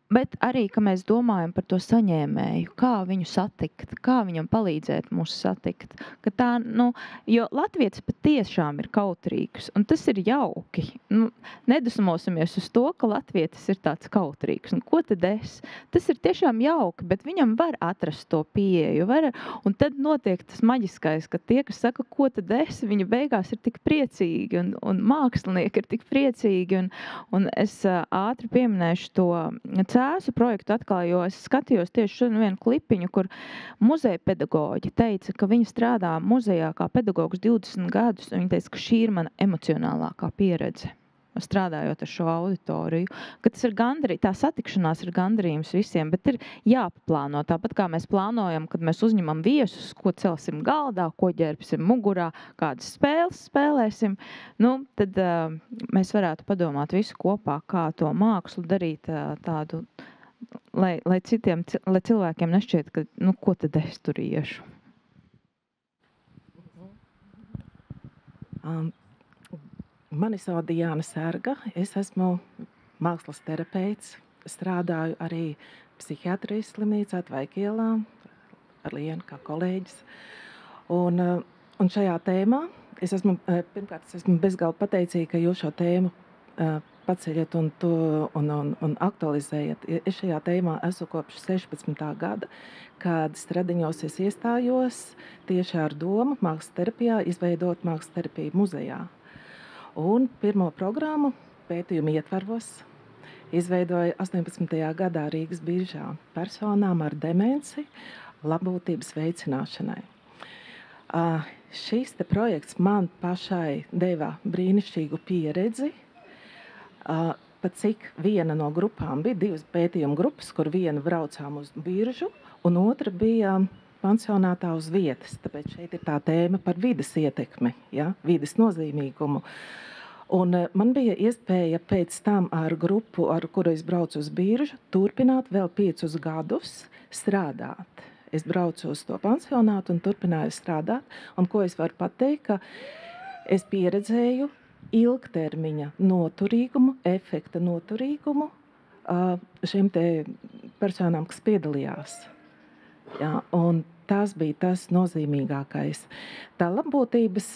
Speaker 4: Bet arī, ka mēs domājam par to saņēmēju, kā viņu satikt, kā viņam palīdzēt mūs satikt. Ka tā, jo latvietis patiešām ir kautrīgs, un tas ir jauki. Nedusmosimies uz to, ka latvietis ir tāds kautrīgs. Un ko tad es? Tas ir tiešām jauki, bet viņam var atrast to pieeju. Un tad notiek tas maģiskais, ka tie, kas saka, ko tad es, viņi beigās ir tik priecīgi, un mākslinieki ir tik priecīgi. Un es ātri pieminēšu to Cēsu projektu atkal, jo es skatījos tieši šodien vienu klipiņu, kur muzeja pedagoģi teica, ka viņi strādā muzejā kā pedagogs 20 gadus, un viņi teica, ka šī ir mana emocionālākā pieredze, strādājot ar šo auditoriju, ka tas ir tā satikšanās ir gandarījums visiem, bet ir jāpaplāno. Tāpat kā mēs plānojam, kad mēs uzņemam viesus, ko celsim galdā, ko ģērbsim mugurā, kādas spēles spēlēsim, tad mēs varētu padomāt visu kopā, kā to mākslu darīt tādu, lai cilvēkiem nešķiet, ka, ko tad es tur iešu.
Speaker 9: Mani sauc Diana Sērga. Es esmu mākslas terapeits. Strādāju arī psihiatrijas slimnīcā Tvaikielā ar Lienu kā kolēģis. Un šajā tēmā pirmkārt, es esmu bezgalīgi pateicīga, ka jūs šo tēmu paceļat un aktualizējat. Es šajā tēmā esmu kopš 16. gada, kad Stradiņos es iestājos tieši ar domu mākslas terapijā izveidot mākslas terapiju muzejā. Un pirmo programmu pētījumu ietvaros izveidoja 18. gadā Rīgas biržā personām ar demenci labbūtības veicināšanai. Šis projekts man pašai deva brīnišķīgu pieredzi, pat cik viena no grupām bija 2 pētījumu grupas, kur viena braucām uz biržu un otra bija pansionātā uz vietas. Tāpēc šeit ir tā tēma par vides ietekmi, vides nozīmīgumu. Un man bija iespēja pēc tam ar grupu, ar kuru es braucu uz biržu, turpināt vēl 5 gadus strādāt. Es braucu uz to pansionātu un turpināju strādāt. Un ko es varu pateikt, ka es pieredzēju ilgtermiņa noturīgumu, efekta noturīgumu šiem te personām, kas piedalījās. Un tas bija tas nozīmīgākais. Tā labbūtības,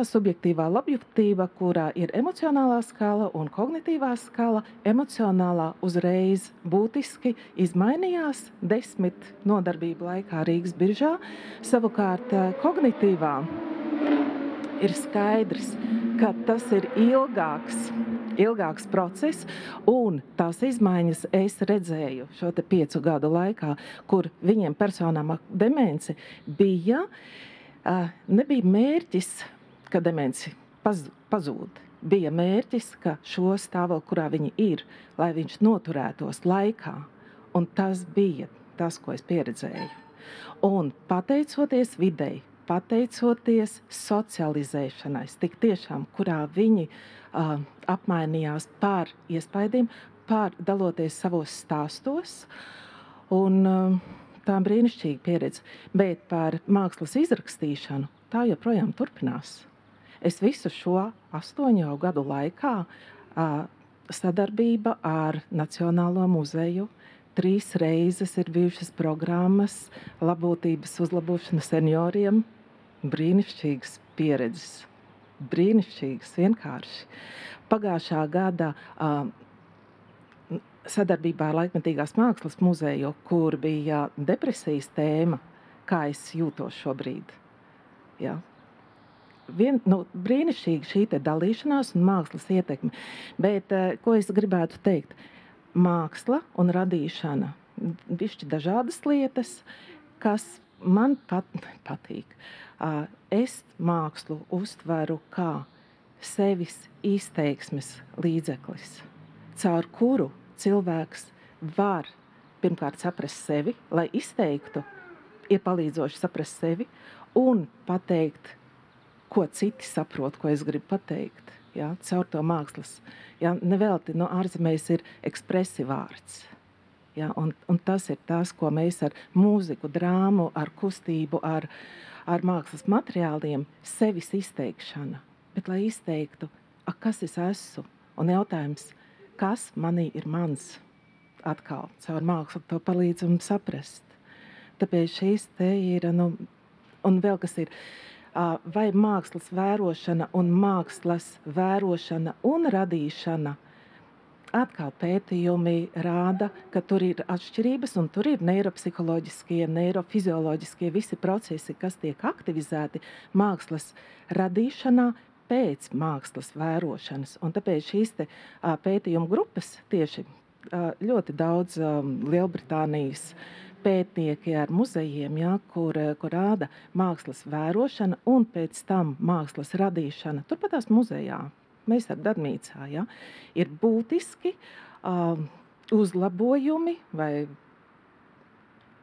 Speaker 9: subjektīvā labjūtība, kurā ir emocionālā skala un kognitīvā skala, emocionālā uzreiz būtiski izmainījās 10 nodarbību laikā Rīgas biržā. Savukārt kognitīvā ir skaidrs, ka tas ir ilgāks process, un tās izmaiņas es redzēju šo te 5 gadu laikā, kur viņiem personām ar demenci nebija mērķis, ka demenci pazūd. Bija mērķis, ka šo stāvokli, kurā viņi ir, lai viņš noturētos laikā. Un tas bija tas, ko es pieredzēju. Un pateicoties videi, pateicoties socializēšanai, tik tiešām, kurā viņi apmainījās par iespaidiem, daloties savos stāstos, un tā brīnišķīga pieredze. Bet par mākslas izrakstīšanu tā joprojām turpinās. Es visu šo 8 gadu laikā sadarbība ar Nacionālo muzeju, 3 reizes ir bijušas programmas labbūtības uzlabošana senioriem. Brīnišķīgas pieredzes. Brīnišķīgas, vienkārši. Pagājušā gada sadarbībā ar Laikmetīgās mākslas muzeju, kur bija depresijas tēma, kā es jūtos šobrīd. Brīnišķīgi šī te dalīšanās un mākslas ietekme. Bet, ko es gribētu teikt? Māksla un radīšana. Bišķi dažādas lietas, kas man patīk. Es mākslu uztveru kā sevis izteiksmes līdzeklis, caur kuru cilvēks var pirmkārt saprast sevi, lai izteiktu, ir palīdzoši saprast sevi un pateikt, ko citi saprot, ko es gribu pateikt, caur to mākslas. Nevelti no ārzemēs ir ekspresivvārds. Un tas ir tas, ko mēs ar mūziku, drāmu, ar kustību, ar mākslas materiāliem, sevis izteikšana. Bet, lai izteiktu, kas es esmu, un jautājums, kas manī ir mans, atkal caur mākslu to palīdzam saprast. Tāpēc šīs te ir, un vēl kas ir, vai mākslas vērošana un radīšana, atkal pētījumi rāda, ka tur ir atšķirības un tur ir neiropsiholoģiskie, neirofizioloģiskie visi procesi, kas tiek aktivizēti mākslas radīšanā pēc mākslas vērošanas. Un tāpēc šīs te pētījuma grupas tieši ļoti daudz Lielbritānijas pētnieki ar muzejiem, kur rāda mākslas vērošana un pēc tam mākslas radīšana. Turpatās muzejā, Meistardarbnīcā, ir būtiski uzlabojumi vai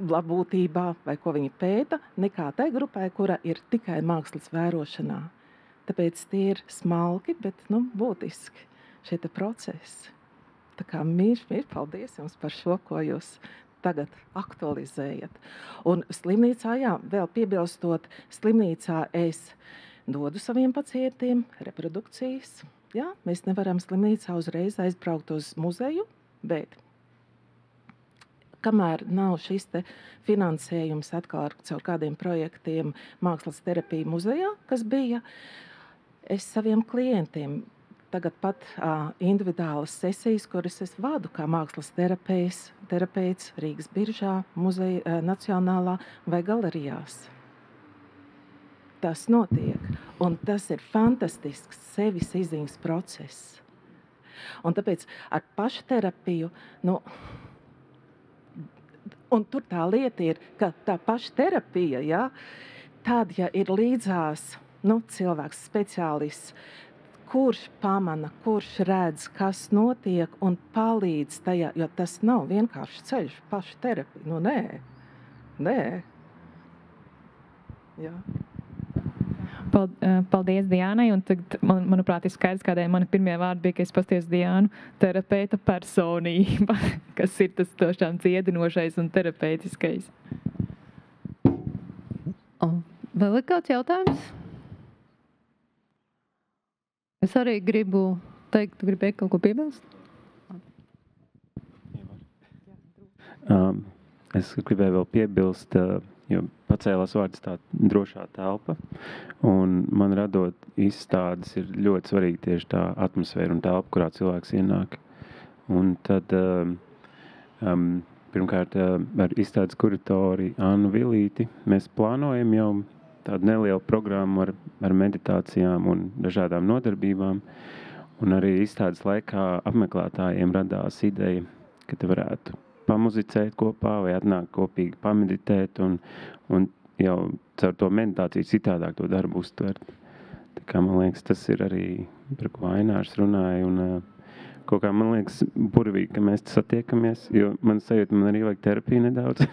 Speaker 9: labbūtībā, vai ko viņi pēta, nekā tai grupai, kura ir tikai mākslas vērošanā. Tāpēc tie ir smalki, bet būtiski šie te procesi. Tā kā mīļš, paldies jums par šo, ko jūs tagad aktualizējat. Un slimnīcā, vēl piebilstot, slimnīcā es dodu saviem pacientiem reprodukcijas. Mēs nevaram slimnīcā uzreiz aizbraukt uz muzeju, bet kamēr nav šis te finansējums atkal caur kādiem projektiem mākslas terapija muzejā, kas bija, es saviem klientiem tagad pat individuālas sesijas, kuras es vadu kā mākslas terapeits Rīgas biržā, muzeja nacionālā vai galerijās. Tas notiek, un tas ir fantastisks sevis izziņas process. Un tāpēc ar pašterapiju, un tur tā lieta ir, ka tā pašterapija, tad, ja ir līdzās cilvēks, speciālists, kurš pamana, kurš redz, kas notiek un palīdz tajā, jo tas nav vienkārši ceļš paša terapija. Nē. Jā.
Speaker 6: Paldies Diānai, un tagad, manuprāt, ir skaidrs, kādēļ mani pirmie vārdi bija, ka es pasties Diānu, terapeita personība, kas ir tas tošām dziedinošais un terapeitiskais.
Speaker 1: Vēl ir kāds jautājums? Es arī gribu teikt, tu gribēji kaut ko piebilst?
Speaker 2: Es gribēju vēl piebilst, jo pacēlās vārds tā drošā telpa, un man radot izstādes ir ļoti svarīgi tieši tā atmosfēra un telpa, kurā cilvēks ienāk. Un tad, pirmkārt, ar izstādes kuratori Annu Vilīti mēs plānojam jau tādu nelielu programmu ar meditācijām un dažādām nodarbībām. Un arī izstādes laikā apmeklētājiem radās ideja, ka te varētu pamuzicēt kopā vai atnākt kopīgi pameditēt un jau caur to meditāciju citādāk to darbu uztvert. Tā kā man liekas, tas ir arī, par ko Ainārs runāja, un kaut kā man liekas burvīgi, ka mēs satiekamies, jo man sajūta, man arī vajag terapiju nedaudz.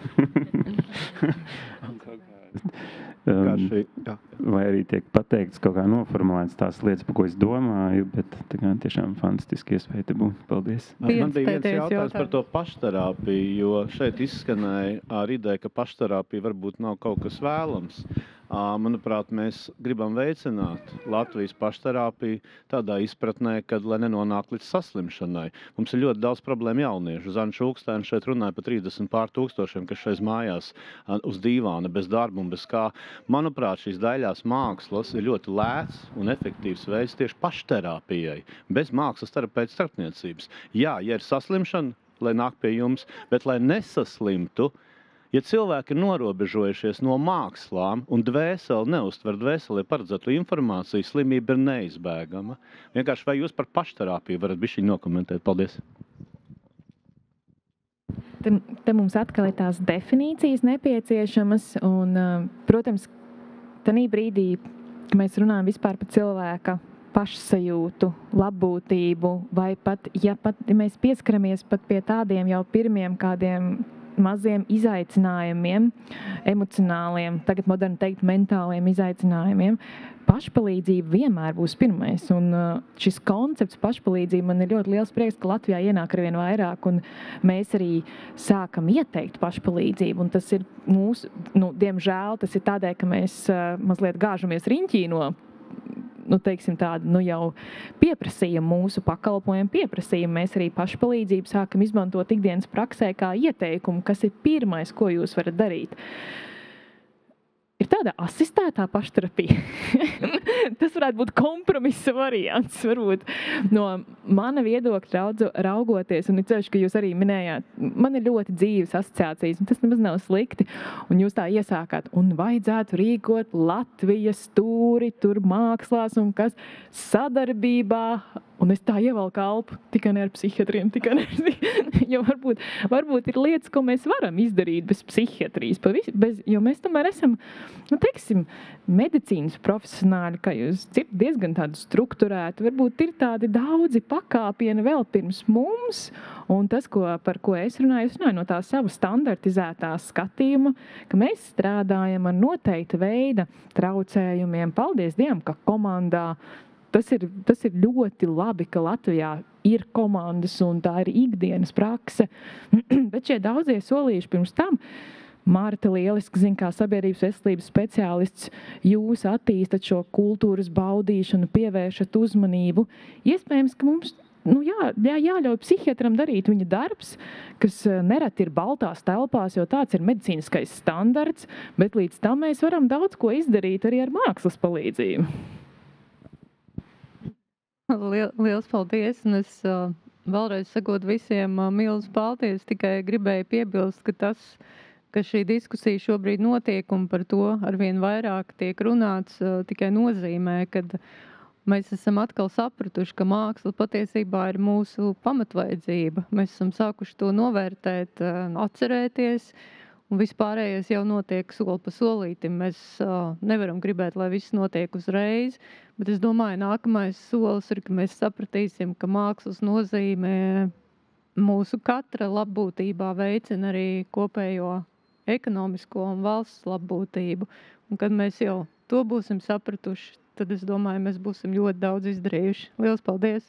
Speaker 2: Vai arī tiek pateikts kaut kā noformulēts tās lietas, par ko es domāju, bet tā kā tiešām fantastiski iespēja te būt. Paldies.
Speaker 8: Man bija viens jautājums par to pašterapiju, jo šeit izskanēja ar ideju, ka pašterapija varbūt nav kaut kas vēlams. Manuprāt, mēs gribam veicināt Latvijas pašterapiju tādā izpratnē, kad, lai nenonāk līdz saslimšanai. Mums ir ļoti daudz problēmu jauniešu. Zana Šūkstēna šeit runāja par 30 pār tūkstošiem, kas šeit mājās uz dīvāna, bez darba un bez kā. Manuprāt, šīs daļās mākslas ir ļoti lēts un efektīvs veids tieši pašterapijai, bez mākslas terapeita starpniecības. Jā, ja ir saslimšana, lai nāk pie jums, bet lai nesaslimtu, ja cilvēki ir norobežojušies no mākslām un dvēseli neuztver dvēselē paredzētu informāciju, slimība ir neizbēgama. Vienkārši vai jūs par pašterapiju varat bišķiņ nokomentēt? Paldies.
Speaker 6: Te mums atkal ir tās definīcijas nepieciešamas un, protams, tanī brīdī, kad mēs runājam vispār par cilvēka pašsajūtu, labbūtību vai pat, ja mēs pieskaramies pat pie tādiem jau pirmiem kādiem maziem izaicinājumiem, emocionāliem, tagad moderni teikt mentāliem izaicinājumiem, pašpalīdzība vienmēr būs pirmais. Un šis koncepts pašpalīdzība man ir ļoti liels prieks, ka Latvijā ienāk arvien vairāk, un mēs arī sākam ieteikt pašpalīdzību. Un tas ir mūsu, diemžēl, tas ir tādēļ, ka mēs mazliet gāžamies riņķī no teiksim, tādu jau pieprasījumu mūsu pakalpojumu, pieprasījumu. Mēs arī pašpalīdzību sākam izmantot ikdienas praksē kā ieteikumu, kas ir pirmais, ko jūs varat darīt. Ir tāda asistētā pašterapija. Tas varētu būt kompromisa variants, varbūt no mana viedokļa raugoties, un ceļš, ka jūs arī minējāt, man ir ļoti dzīves asociācijas, un tas nemaz nav slikti, un jūs tā iesākāt, un vajadzētu rīkot Latvijas stūri, tur mākslās, un kas sadarbībā, un es tā ievalku kalpu, tikai ne ar psihiatriem, jo varbūt ir lietas, ko mēs varam izdarīt bez psihiatrijas, jo mēs tomēr esam, teiksim, medicīnas profesionāļi, kā jūs dzirdat, diezgan tādi strukturēti, varbūt ir tādi daudzi pakāpieni vēl pirms mums, un tas, par ko es runāju no tā sava standartizētā skatījuma, ka mēs strādājam ar noteikta veida traucējumiem. Paldies Dievam, ka komandā tas ir ļoti labi, ka Latvijā ir komandas un tā ir ikdienas prakse, bet šie daudzie solīši pirms tam, Marta lieliski zina, kā sabiedrības veselības speciālists, jūs attīstat šo kultūras baudīšanu, pievēršat uzmanību. Iespējams, ka mums jāļauj psihiatram darīt viņa darbs, kas nereti ir baltās telpās, jo tāds ir medicīniskais standarts, bet līdz tam mēs varam daudz ko izdarīt arī ar mākslas palīdzību.
Speaker 1: Liels paldies, un es vēlreiz sakot visiem milz paldies, tikai gribēju piebilst, ka šī diskusija šobrīd notiek un par to arvien vairāk tiek runāts, tikai nozīmē, ka mēs esam atkal sapratuši, ka māksla patiesībā ir mūsu pamatvajadzība. Mēs esam sākuši to novērtēt, atcerēties, un vispārējais jau notiek soli pa solītim. Mēs nevaram gribēt, lai viss notiek uzreiz, bet es domāju, nākamais solis ir, ka mēs sapratīsim, ka mākslas nozīmē mūsu katra labbūtībā veicina arī kopējo ekonomisko un valsts labbūtību. Un kad mēs jau to būsim sapratuši, tad es domāju, mēs būsim ļoti daudz izdarījuši. Liels paldies!